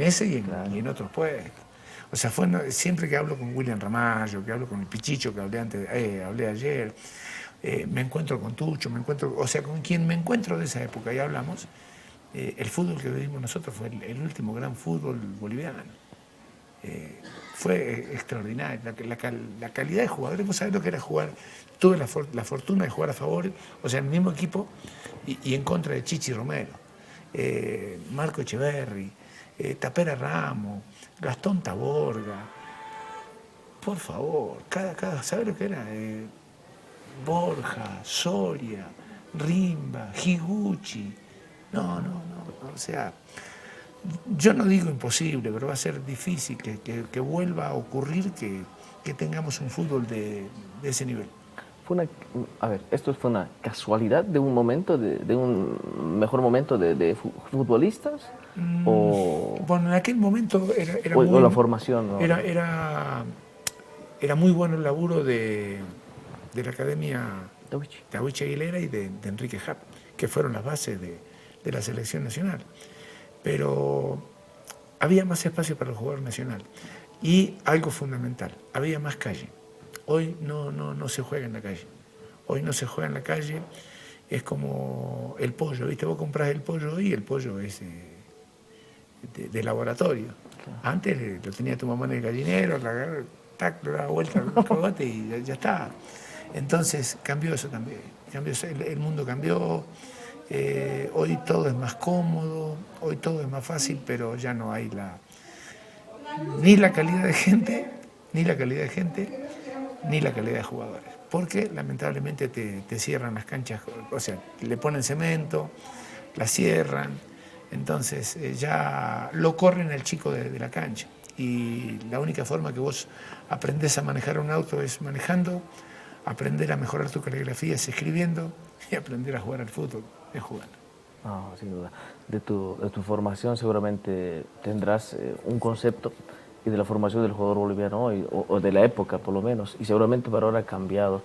ese y en otros puestos. O sea, siempre que hablo con William Ramallo, que hablo con el Pichicho, que hablé ayer, me encuentro con Tucho, o sea, con quien me encuentro de esa época y hablamos, el fútbol que vivimos nosotros fue el último gran fútbol boliviano. Fue extraordinario. La calidad de jugadores, vos sabés lo que era jugar. Tuve la fortuna de jugar a favor, o sea, en el mismo equipo y en contra de Chichi Romero, Marco Echeverri, Tapera Ramos, Gastón Taborga. Por favor, ¿sabés lo que era? Borja, Soria, Rimba, Higuchi. No, o sea, yo no digo imposible, pero va a ser difícil que vuelva a ocurrir que tengamos un fútbol de ese nivel. ¿Esto fue una casualidad de un momento, de un mejor momento de futbolistas? Bueno, en aquel momento era o la formación, ¿no? Era muy bueno el laburo de la Academia Tahuichi Aguilera y de Enrique Japp, que fueron las bases de la selección nacional. Pero había más espacio para el jugador nacional. Y algo fundamental, había más calle. Hoy no se juega en la calle. Hoy no se juega en la calle. Es como el pollo, ¿viste? Vos comprás el pollo hoy y el pollo es de laboratorio. Claro. Antes lo tenía tu mamá en el gallinero, le daba vuelta al cogote y ya está. Entonces cambió eso también. El mundo cambió. Hoy todo es más cómodo, hoy todo es más fácil, pero ya no hay ni la calidad de gente, ni la calidad de jugadores. Porque lamentablemente te cierran las canchas, o sea, le ponen cemento, la cierran, entonces ya lo corren al chico de la cancha. Y la única forma que vos aprendés a manejar un auto es manejando, aprender a mejorar tu caligrafía es escribiendo y aprender a jugar al fútbol es jugando. No, sin duda. De tu formación seguramente tendrás un concepto y de la formación del jugador boliviano hoy, o de la época por lo menos, y seguramente para ahora ha cambiado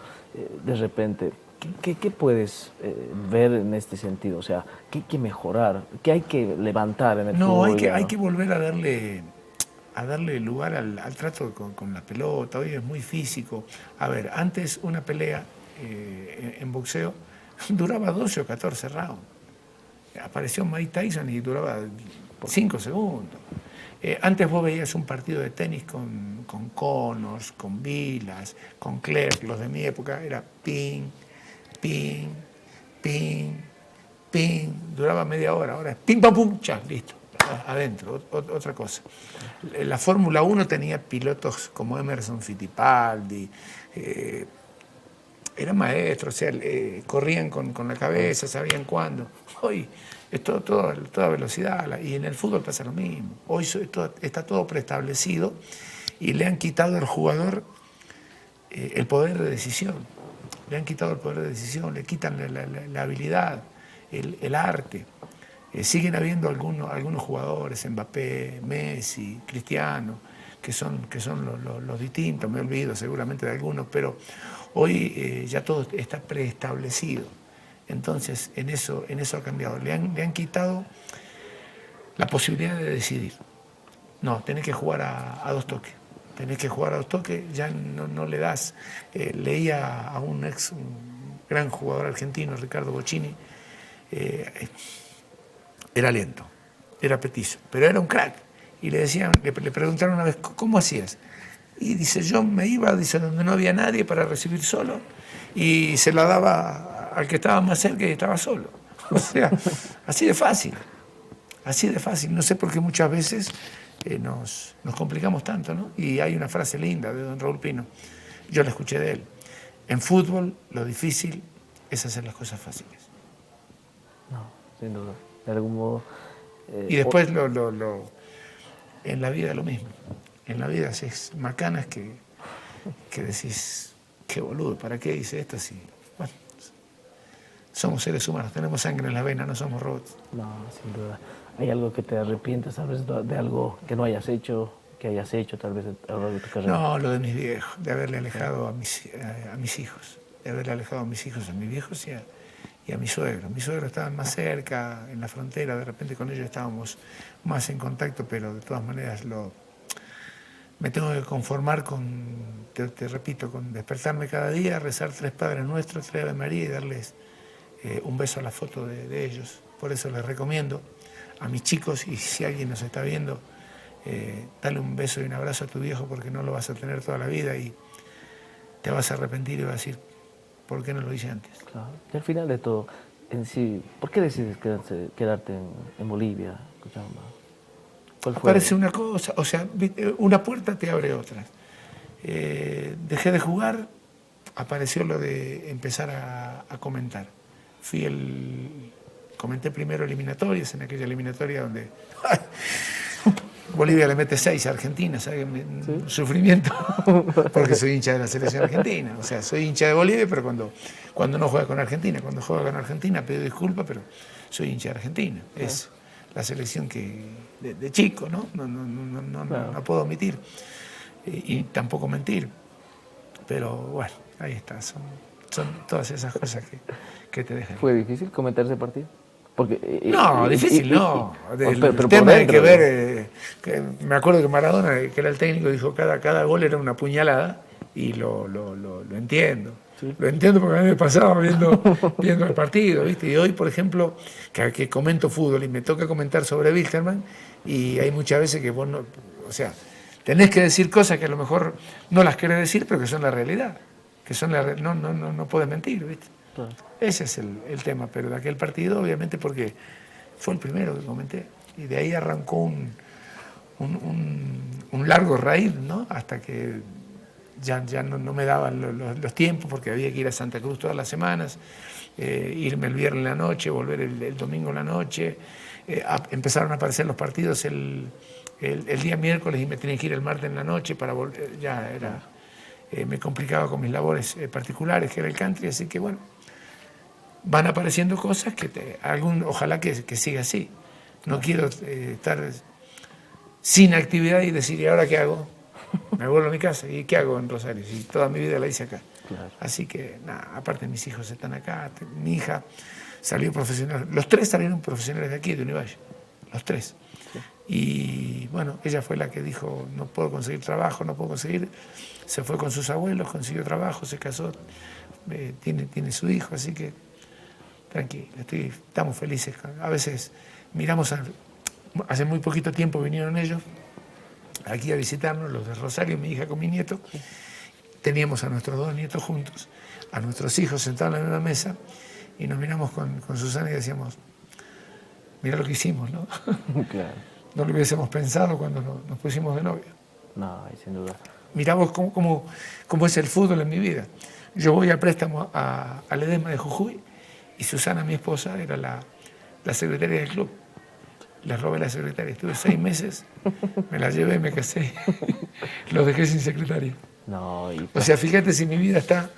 de repente. ¿Qué puedes ver en este sentido? O sea, ¿qué hay que mejorar? ¿Qué hay que levantar en el fútbol? No, hay que volver a darle lugar al trato con la pelota. Hoy es muy físico. A ver, antes una pelea en boxeo duraba 12 o 14 rounds. Apareció Mike Tyson y duraba 5 segundos. Antes vos veías un partido de tenis con Connors, con Vilas, con Clerc, los de mi época, era ping, ping, ping, ping, duraba media hora, ahora es ping, pam, pum, ya, listo, adentro, otra cosa. La Fórmula 1 tenía pilotos como Emerson Fittipaldi, eran maestros, o sea, corrían con la cabeza, sabían cuándo. Hoy es toda velocidad, y en el fútbol pasa lo mismo. Hoy está todo preestablecido y le han quitado al jugador el poder de decisión. Le han quitado el poder de decisión, le quitan la habilidad, el arte. Siguen habiendo algunos jugadores, Mbappé, Messi, Cristiano, que son los distintos, me olvido seguramente de algunos, pero hoy ya todo está preestablecido. Entonces, en eso ha cambiado. Le han quitado la posibilidad de decidir. No, tenés que jugar a dos toques. Tenés que jugar a dos toques, ya no le das. Leía a un gran jugador argentino, Ricardo Bocchini, era lento, era petizo, pero era un crack. Y le preguntaron una vez, ¿cómo hacías? Y dice, yo me iba, donde no había nadie para recibir solo, y se la daba al que estaba más cerca y estaba solo. O sea, así de fácil. No sé por qué muchas veces nos complicamos tanto, ¿no? Y hay una frase linda de don Raúl Pino, yo la escuché de él. En fútbol, lo difícil es hacer las cosas fáciles. No, sin duda. De algún modo... y después en la vida lo mismo. En la vida haces macanas que decís, qué boludo, ¿para qué hice esto? Si, bueno, somos seres humanos, tenemos sangre en la vena, no somos robots. No, sin duda. ¿Hay algo que te arrepientas tal vez de algo que no hayas hecho, que hayas hecho tal vez a lo largo de tu carrera? No, lo de mis viejos, de haberle alejado a mis hijos, de haberle alejado a mis hijos, a mis viejos y a mi suegro. Mis suegros estaban más cerca, en la frontera, de repente con ellos estábamos más en contacto, pero de todas maneras me tengo que conformar con, te repito, con despertarme cada día, rezar 3 Padres Nuestros, 3 Ave María y darles un beso a la foto de ellos. Por eso les recomiendo a mis chicos, y si alguien nos está viendo, dale un beso y un abrazo a tu viejo, porque no lo vas a tener toda la vida y te vas a arrepentir y vas a decir, ¿por qué no lo hice antes? Claro. Y al final de todo, en sí, ¿por qué decides quedarte en Bolivia, Cochabamba? ¿Cuál fue? Aparece una cosa, o sea, una puerta te abre otra. Dejé de jugar, apareció lo de empezar a comentar. Comenté primero eliminatorias, en aquella eliminatoria donde Bolivia le mete 6 a Argentina, ¿sabes? ¿Sí? Sufrimiento, porque soy hincha de la selección argentina. O sea, soy hincha de Bolivia, pero cuando no juega con Argentina. Cuando juega con Argentina pido disculpas, pero soy hincha de Argentina. Es la selección que de chico, ¿no? No puedo omitir y tampoco mentir. Pero bueno, ahí está. Son todas esas cosas que te dejan. ¿Fue difícil comentar ese partido? Porque, no, difícil no. Pero tema hay que ver, me acuerdo que Maradona, que era el técnico, dijo cada gol era una puñalada, y lo entiendo. Sí. Lo entiendo porque a mí me pasaba viendo el partido, ¿viste? Y hoy, por ejemplo, que comento fútbol y me toca comentar sobre Wilstermann, y hay muchas veces que vos no, o sea, tenés que decir cosas que a lo mejor no las querés decir, pero que son la realidad, no podés mentir, ¿viste? Claro. Ese es el tema, pero de aquel partido, obviamente, porque fue el primero que comenté, y de ahí arrancó un largo raíz, ¿no? Hasta que ya no me daban los tiempos, porque había que ir a Santa Cruz todas las semanas, irme el viernes en la noche, volver el domingo en la noche, empezaron a aparecer los partidos el día miércoles y me tenía que ir el martes en la noche para volver, ya era, me complicaba con mis labores particulares, que era el country, así que bueno, van apareciendo cosas que ojalá que siga así. No quiero estar sin actividad y decir, ¿y ahora qué hago? Me vuelvo a mi casa, ¿y qué hago en Rosario? Si toda mi vida la hice acá. Claro. Así que, nada, aparte mis hijos están acá, mi hija salió profesional, los 3 salieron profesionales de aquí, de Univalle, los 3. Sí. Y bueno, ella fue la que dijo, no puedo conseguir trabajo, se fue con sus abuelos, consiguió trabajo, se casó, tiene su hijo, así que tranquilo, estamos felices. A veces miramos, hace muy poquito tiempo vinieron ellos aquí a visitarnos, los de Rosario, mi hija con mi nieto. Teníamos a nuestros 2 nietos juntos, a nuestros hijos sentados en la misma mesa, y nos miramos con Susana y decíamos, mira lo que hicimos, ¿no? Claro. No lo hubiésemos pensado cuando nos pusimos de novio. No, sin duda. Miramos cómo es el fútbol en mi vida. Yo voy a préstamo al Edesma de Jujuy, y Susana, mi esposa, era la secretaria del club. Le robé la secretaria. Estuve 6 meses, me la llevé, me casé, lo dejé sin secretaria. No, o sea, fíjate si mi vida está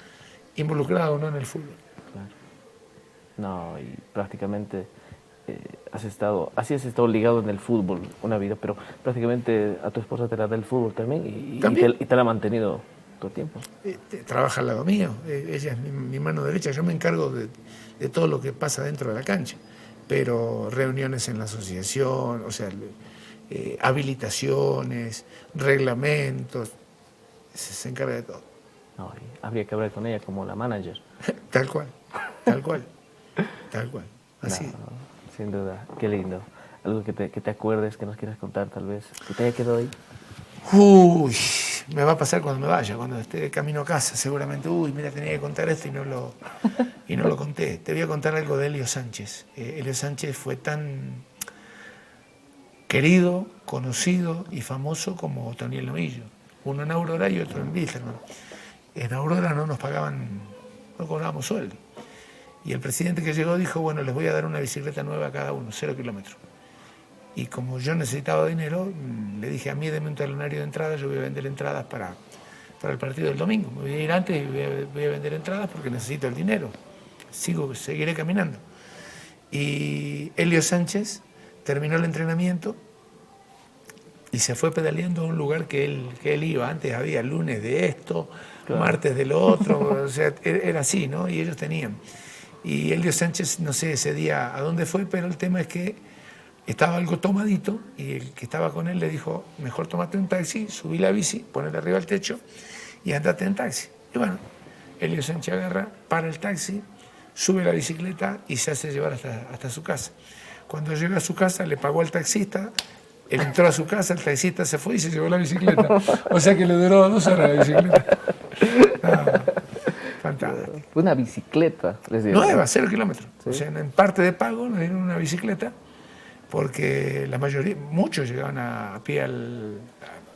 involucrada o no en el fútbol. Claro. No, y prácticamente has estado ligado en el fútbol una vida, pero prácticamente a tu esposa te la da el fútbol también, y te la ha mantenido todo el tiempo. Trabaja al lado mío, ella es mi mano derecha, yo me encargo de todo lo que pasa dentro de la cancha, pero reuniones en la asociación, o sea, habilitaciones, reglamentos, se encarga de todo. No, habría que hablar con ella como la manager. Tal cual. Así. No, sin duda, qué lindo. Algo que te acuerdes, que nos quieras contar tal vez, que te haya quedado ahí. Uy, me va a pasar cuando me vaya, cuando esté de camino a casa, seguramente. Mira, tenía que contar esto y no lo conté. Te voy a contar algo de Helio Sánchez. Helio Sánchez fue tan querido, conocido y famoso como Otoniel Novillo. Uno en Aurora y otro en Wilstermann. En Aurora no cobrábamos sueldo. Y el presidente que llegó dijo, bueno, les voy a dar una bicicleta nueva a cada uno, 0 kilómetros. Y como yo necesitaba dinero, le dije, a mí deme un talonario de entrada, yo voy a vender entradas para el partido del domingo. Me voy a ir antes y voy a vender entradas porque necesito el dinero. seguiré caminando. Y Helio Sánchez terminó el entrenamiento y se fue pedaleando a un lugar que él iba. Antes había lunes de esto, claro, martes de lo otro, o sea, era así, ¿no? Y ellos tenían. Y Helio Sánchez, no sé ese día a dónde fue, pero el tema es que estaba algo tomadito y el que estaba con él le dijo, mejor tomate un taxi, subí la bici, ponete arriba al techo y andate en taxi. Y bueno, Helio Sánchez agarra, para el taxi, sube la bicicleta y se hace llevar hasta su casa. Cuando llega a su casa le pagó al taxista, él entró a su casa, el taxista se fue y se llevó la bicicleta. O sea que le duró 2 horas la bicicleta. Fantástico. Una bicicleta, les digo. Nueva, 0 kilómetros. ¿Sí? O sea, en parte de pago nos dieron una bicicleta porque la mayoría, muchos llegaban a pie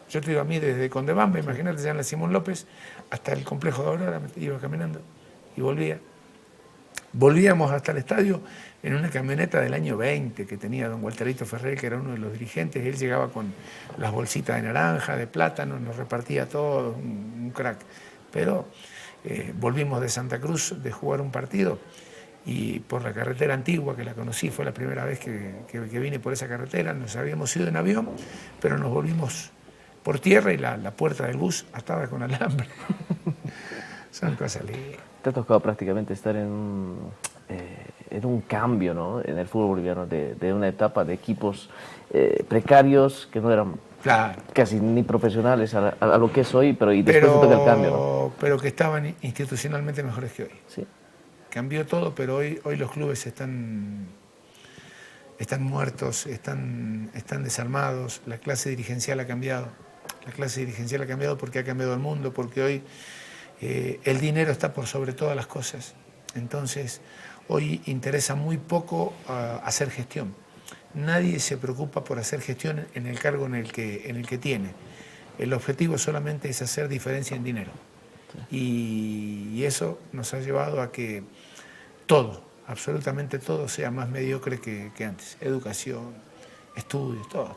yo te digo a mí desde Condebamba, imagínate, ya en la Simón López, hasta el complejo de Aurora, iba caminando y volvía. Volvíamos hasta el estadio en una camioneta del año 20 que tenía don Walterito Ferrer, que era uno de los dirigentes. Él llegaba con las bolsitas de naranja, de plátano, nos repartía todo, un crack. Pero volvimos de Santa Cruz de jugar un partido y por la carretera antigua, que la conocí, fue la primera vez que vine por esa carretera. Nos habíamos ido en avión, pero nos volvimos por tierra y la puerta del bus atada con alambre. Son cosas lindas. Te ha tocado prácticamente estar en un cambio, ¿no?, en el fútbol boliviano, de una etapa de equipos precarios que no eran, claro, casi ni profesionales a lo que es hoy, y después se toca el cambio, ¿no? Pero que estaban institucionalmente mejores que hoy. Sí. Cambió todo, pero hoy los clubes están muertos, están desarmados, la clase dirigencial ha cambiado. La clase dirigencial ha cambiado porque ha cambiado el mundo, porque hoy el dinero está por sobre todas las cosas. Entonces, hoy interesa muy poco hacer gestión. Nadie se preocupa por hacer gestión en el cargo en el que tiene. El objetivo solamente es hacer diferencia en dinero. Y eso nos ha llevado a que todo, absolutamente todo, sea más mediocre que antes. Educación, estudios, todo.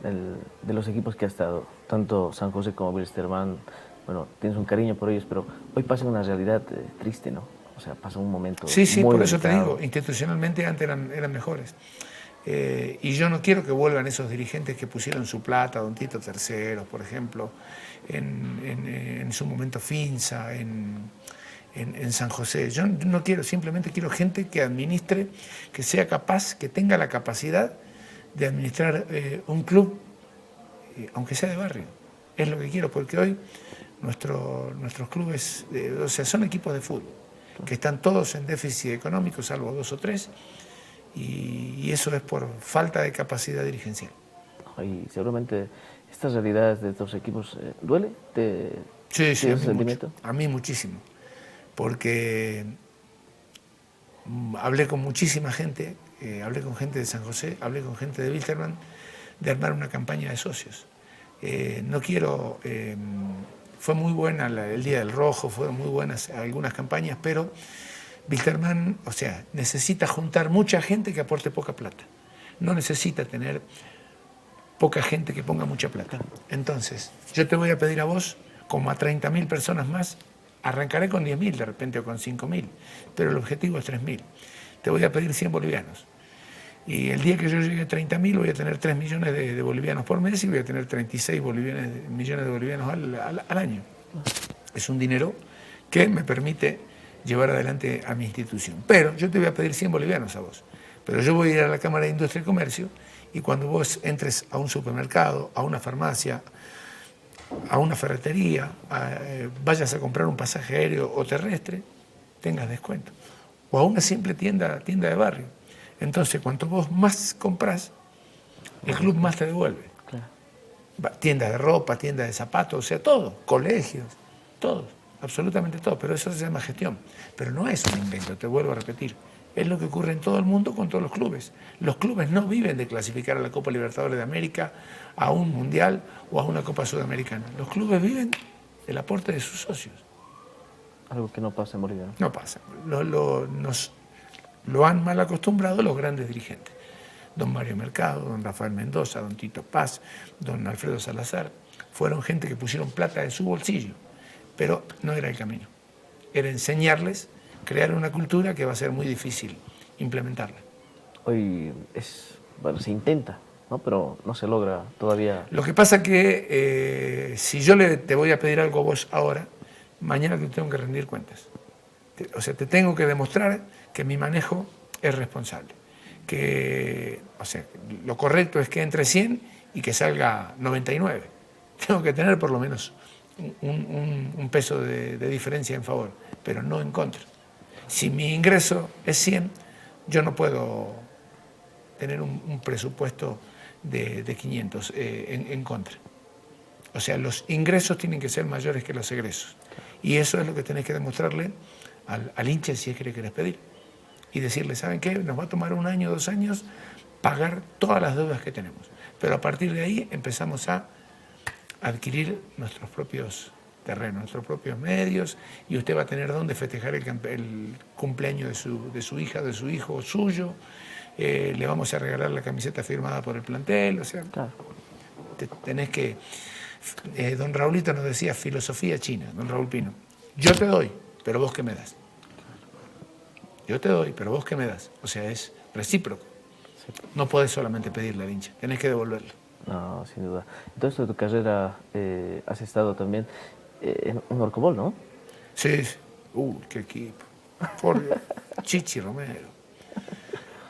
De los equipos que ha estado, tanto San José como Wilstermann, bueno, tienes un cariño por ellos, pero hoy pasa una realidad triste, ¿no? O sea, pasa un momento Sí, muy por eso delicado. te digo, institucionalmente antes eran mejores. Y yo no quiero que vuelvan esos dirigentes que pusieron su plata, don Tito Terceros, por ejemplo, en su momento Finza, en San José. Yo no quiero, simplemente quiero gente que administre, que sea capaz, que tenga la capacidad de administrar un club, aunque sea de barrio. Es lo que quiero, porque hoy nuestros clubes, o sea, son equipos de fútbol, que están todos en déficit económico, salvo 2 o 3, y eso es por falta de capacidad dirigencial. Y seguramente estas realidades de estos equipos, ¿duele? Sí, a mí muchísimo, porque hablé con muchísima gente, hablé con gente de San José, hablé con gente de Wilstermann, de armar una campaña de socios. No quiero... fue muy buena el Día del Rojo, fueron muy buenas algunas campañas, pero Wilstermann, o sea, necesita juntar mucha gente que aporte poca plata. No necesita tener poca gente que ponga mucha plata. Entonces, yo te voy a pedir a vos, como a 30.000 personas más, arrancaré con 10.000 de repente o con 5.000, pero el objetivo es 3.000. Te voy a pedir 100 bolivianos. Y el día que yo llegue a 30.000 voy a tener 3 millones de bolivianos por mes y voy a tener 36 millones de bolivianos al año. Es un dinero que me permite llevar adelante a mi institución. Pero yo te voy a pedir 100 bolivianos a vos. Pero yo voy a ir a la Cámara de Industria y Comercio y cuando vos entres a un supermercado, a una farmacia, a una ferretería, vayas a comprar un pasaje aéreo o terrestre, tengas descuento. O a una simple tienda de barrio. Entonces, cuanto vos más comprás, el club más te devuelve. Claro. Tiendas de ropa, tiendas de zapatos, o sea, todo, colegios, todo, absolutamente todo. Pero eso se llama gestión. Pero no es un invento, te vuelvo a repetir. Es lo que ocurre en todo el mundo con todos los clubes. Los clubes no viven de clasificar a la Copa Libertadores de América, a un Mundial o a una Copa Sudamericana. Los clubes viven del aporte de sus socios. Algo que no pasa en Bolivia, ¿no? No pasa. Lo han mal acostumbrado los grandes dirigentes. Don Mario Mercado, don Rafael Mendoza, don Tito Paz, don Alfredo Salazar. Fueron gente que pusieron plata de su bolsillo, pero no era el camino. Era enseñarles crear una cultura que va a ser muy difícil implementarla. Hoy bueno, se intenta, ¿no? Pero no se logra todavía. Lo que pasa que si yo te voy a pedir algo a vos ahora, mañana te tengo que rendir cuentas. O sea, te tengo que demostrar que mi manejo es responsable. O sea, lo correcto es que entre 100 y que salga 99. Tengo que tener por lo menos un peso de diferencia en favor, pero no en contra. Si mi ingreso es 100, yo no puedo tener un presupuesto de 500 en contra. O sea, los ingresos tienen que ser mayores que los egresos. Y eso es lo que tenés que demostrarle al hincha si es que le querés pedir. Y decirle, ¿saben qué? Nos va a tomar 1 año, 2 años pagar todas las deudas que tenemos. Pero a partir de ahí empezamos a adquirir nuestros propios terrenos, nuestros propios medios, y usted va a tener donde festejar el cumpleaños de su hija, de su hijo o suyo. Le vamos a regalar la camiseta firmada por el plantel. O sea, Claro. tenés que... don Raulito nos decía filosofía china, don Raúl Pino. Yo te doy, pero vos qué me das. Yo te doy, pero vos qué me das. O sea, es recíproco. No podés solamente pedirle al hincha, tenés que devolverlo. No, sin duda. Entonces, de tu carrera has estado también en un Orcobol, ¿no? Sí, sí. Qué equipo. Chichi Romero.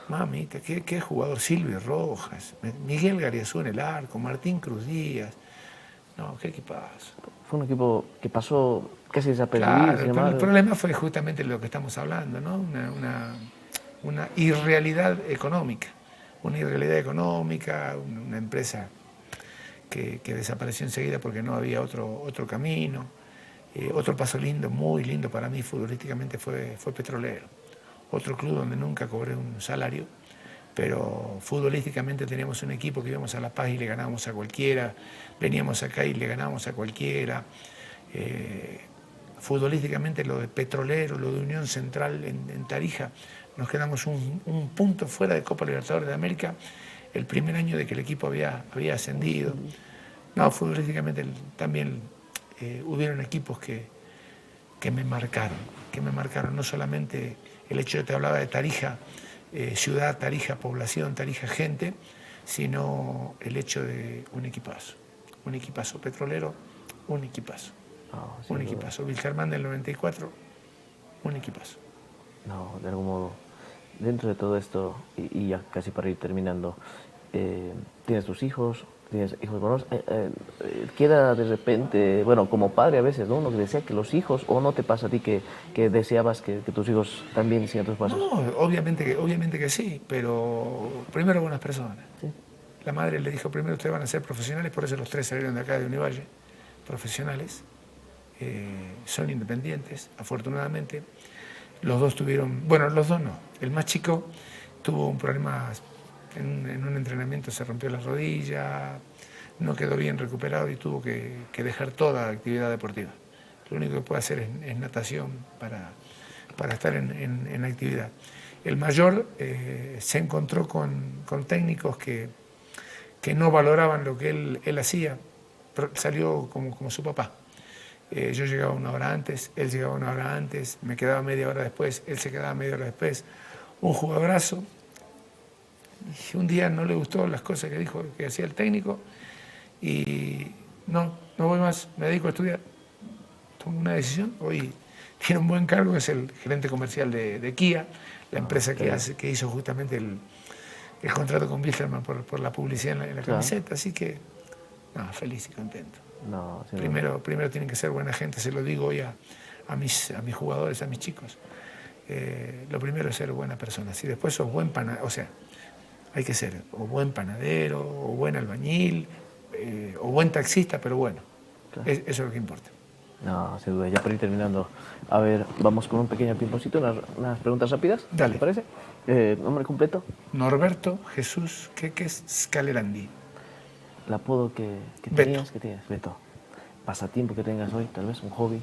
Mamita, qué jugador. Silvio Rojas, Miguel Gariazú en el arco, Martín Cruz Díaz. No, qué equipazo. Fue un equipo que pasó casi desapercibido. Claro, el problema fue justamente lo que estamos hablando, ¿no? Una irrealidad económica. Una irrealidad económica, una empresa que desapareció enseguida porque no había otro camino. Otro paso lindo, muy lindo para mí futbolísticamente fue Petrolero. Otro club donde nunca cobré un salario, pero futbolísticamente teníamos un equipo que íbamos a La Paz y le ganábamos a cualquiera, veníamos acá y le ganábamos a cualquiera. Futbolísticamente lo de Petrolero, lo de Unión Central en Tarija, nos quedamos un punto fuera de Copa Libertadores de América el primer año de que el equipo había ascendido. No, futbolísticamente también hubieron equipos que me marcaron, no solamente el hecho de que te hablaba de Tarija, ciudad, Tarija, población, Tarija, gente, sino el hecho de un equipazo Petrolero, un equipazo. No, Un equipazo. Wilstermann del 94, un equipazo. No, de algún modo, dentro de todo esto, y ya casi para ir terminando, tienes tus hijos, tienes hijos varones, queda de repente, bueno, como padre a veces, ¿no? Uno que desea que los hijos, o no te pasa a ti que deseabas que tus hijos también sigan tus pasos. No, obviamente que sí, pero primero buenas personas. Sí. La madre le dijo, primero ustedes van a ser profesionales, por eso los 3 salieron de acá de Univalle, profesionales. Son independientes, afortunadamente. Los 2 tuvieron, bueno, los 2 no. El más chico tuvo un problema en un entrenamiento, se rompió la rodilla, no quedó bien recuperado y tuvo que dejar toda actividad deportiva. Lo único que puede hacer es natación para estar en actividad. El mayor se encontró con técnicos que no valoraban lo que él hacía, pero salió como su papá. Yo llegaba 1 hora antes, él llegaba 1 hora antes, me quedaba media hora después, él se quedaba media hora después. Un jugadorazo. Y un día no le gustó las cosas que dijo que hacía el técnico y no voy más, me dedico a estudiar. Tomé una decisión, hoy tiene un buen cargo, es el gerente comercial de Kia, la empresa que hizo justamente el contrato con Wilstermann por la publicidad en la camiseta, así que feliz y contento. No, Primero tienen que ser buena gente, se lo digo hoy a mis jugadores, a mis chicos. Lo primero es ser buena persona. Si después sos buen panadero, o sea, hay que ser o buen panadero, o buen albañil, o buen taxista, pero bueno, claro. Eso es lo que importa. No, sin duda. Ya para ir terminando, a ver, vamos con un pequeño pimponcito, unas preguntas rápidas. Dale. ¿Te parece? ¿Nombre completo? Norberto Jesús Queques Scalerandi. ¿El apodo que tenías? ¿Qué tienes? Beto. ¿Pasatiempo que tengas hoy? Tal vez un hobby.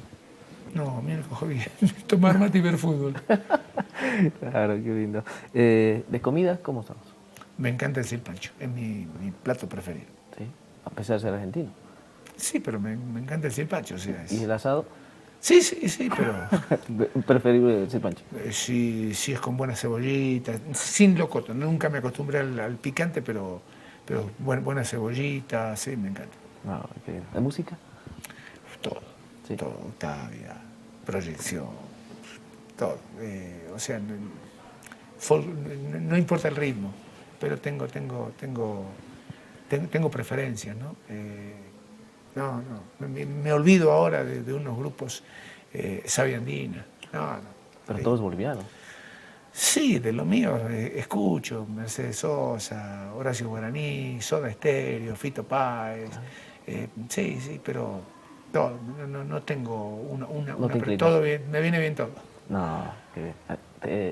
No, mi único hobby es tomar mate y ver fútbol. Claro, qué lindo. ¿De comida cómo estamos? Me encanta el silpancho, es mi plato preferido. Sí, a pesar de ser argentino. Sí, pero me encanta el silpancho. O sea, ¿Y el asado? Sí, sí, sí, pero Preferible el silpancho. si es con buena cebollita, sin locoto. Nunca me acostumbré al picante, pero buena cebollita, sí, me encanta. No, qué bien. ¿La música? Todo, Sí. todo, Octavia, proyección, todo. O sea, no importa el ritmo, pero tengo preferencias, ¿no? Me olvido ahora de unos grupos, Sabia Andina, no. Pero todos bolivianos. Sí, de lo mío escucho Mercedes Sosa, Horacio Guaraní, Soda Stereo, Fito Páez, sí, pero todo, no tengo No te inclinas. todo bien, me viene bien todo. No, qué bien.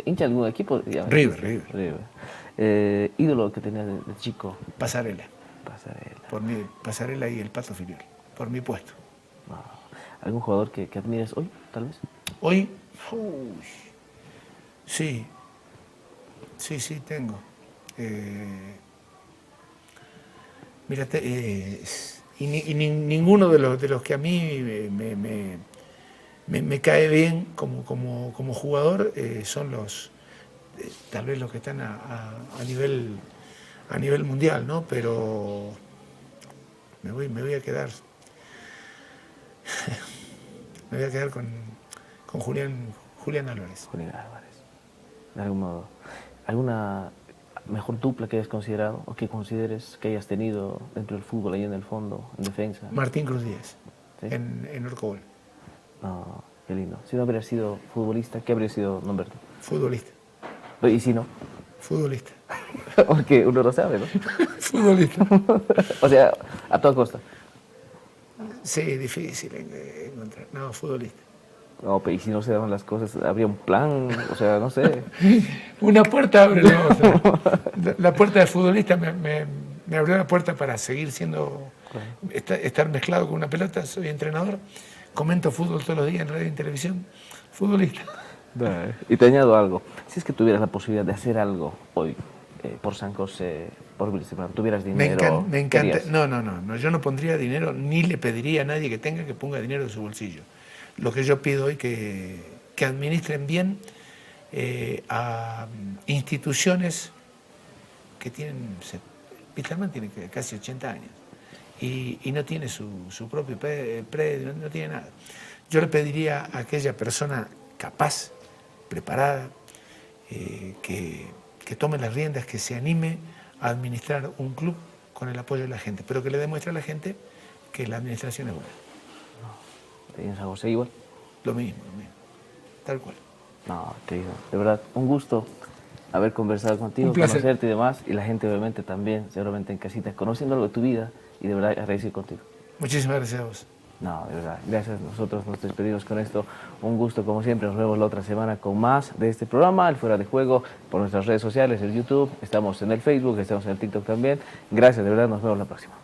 ¿Hincha algún equipo? Ya, River. ¿Ídolo que tenías de chico? Pasarela, Pasarela. Pasarela y el Pato Filiol, por mi puesto. No. ¿Algún jugador que admires hoy, tal vez? Hoy, sí, tengo. Mírate, ninguno de los que a mí me cae bien como jugador son tal vez los que están a nivel mundial, ¿no? Pero me voy a quedar con Julián Álvarez. Julián Álvarez. De algún modo. ¿Alguna mejor dupla que hayas considerado o que consideres que hayas tenido dentro del fútbol, ahí en el fondo, en defensa? Martín Cruz Díaz, ¿Sí? en Orcobol. No, qué lindo. Si no hubieras sido futbolista, ¿qué habría sido Norberto? Futbolista. ¿Y si no? Futbolista. Porque uno lo sabe, ¿no? Futbolista. O sea, a toda costa. Sí, difícil encontrar. No, futbolista. No, pero y si no se daban las cosas, habría un plan, o sea, no sé. Una puerta abre la otra. La puerta de futbolista me abrió la puerta para seguir siendo, estar mezclado con una pelota. Soy entrenador, comento fútbol todos los días en radio y en televisión. Futbolista. Y te añado algo. Si es que tuvieras la posibilidad de hacer algo hoy por San José, por Wilstermann, tuvieras dinero. Me encanta. ¿querías? No, yo no pondría dinero, ni le pediría a nadie que ponga dinero de su bolsillo. Lo que yo pido hoy que administren bien a instituciones que tienen, Wilstermann tiene casi 80 años y no tiene su propio predio, no tiene nada. Yo le pediría a aquella persona capaz, preparada, que tome las riendas, que se anime a administrar un club con el apoyo de la gente, pero que le demuestre a la gente que la administración es buena. ¿En San José igual? Lo mismo, tal cual. No, querido, de verdad, un gusto haber conversado contigo, conocerte y demás, y la gente obviamente también, seguramente en casita, conociendo algo de tu vida, y de verdad agradecer contigo. Muchísimas gracias a vos. No, de verdad, gracias. Nosotros nos despedimos con esto. Un gusto, como siempre. Nos vemos la otra semana con más de este programa, el Fuera de Juego, por nuestras redes sociales, el YouTube. Estamos en el Facebook, estamos en el TikTok también. Gracias, de verdad. Nos vemos la próxima.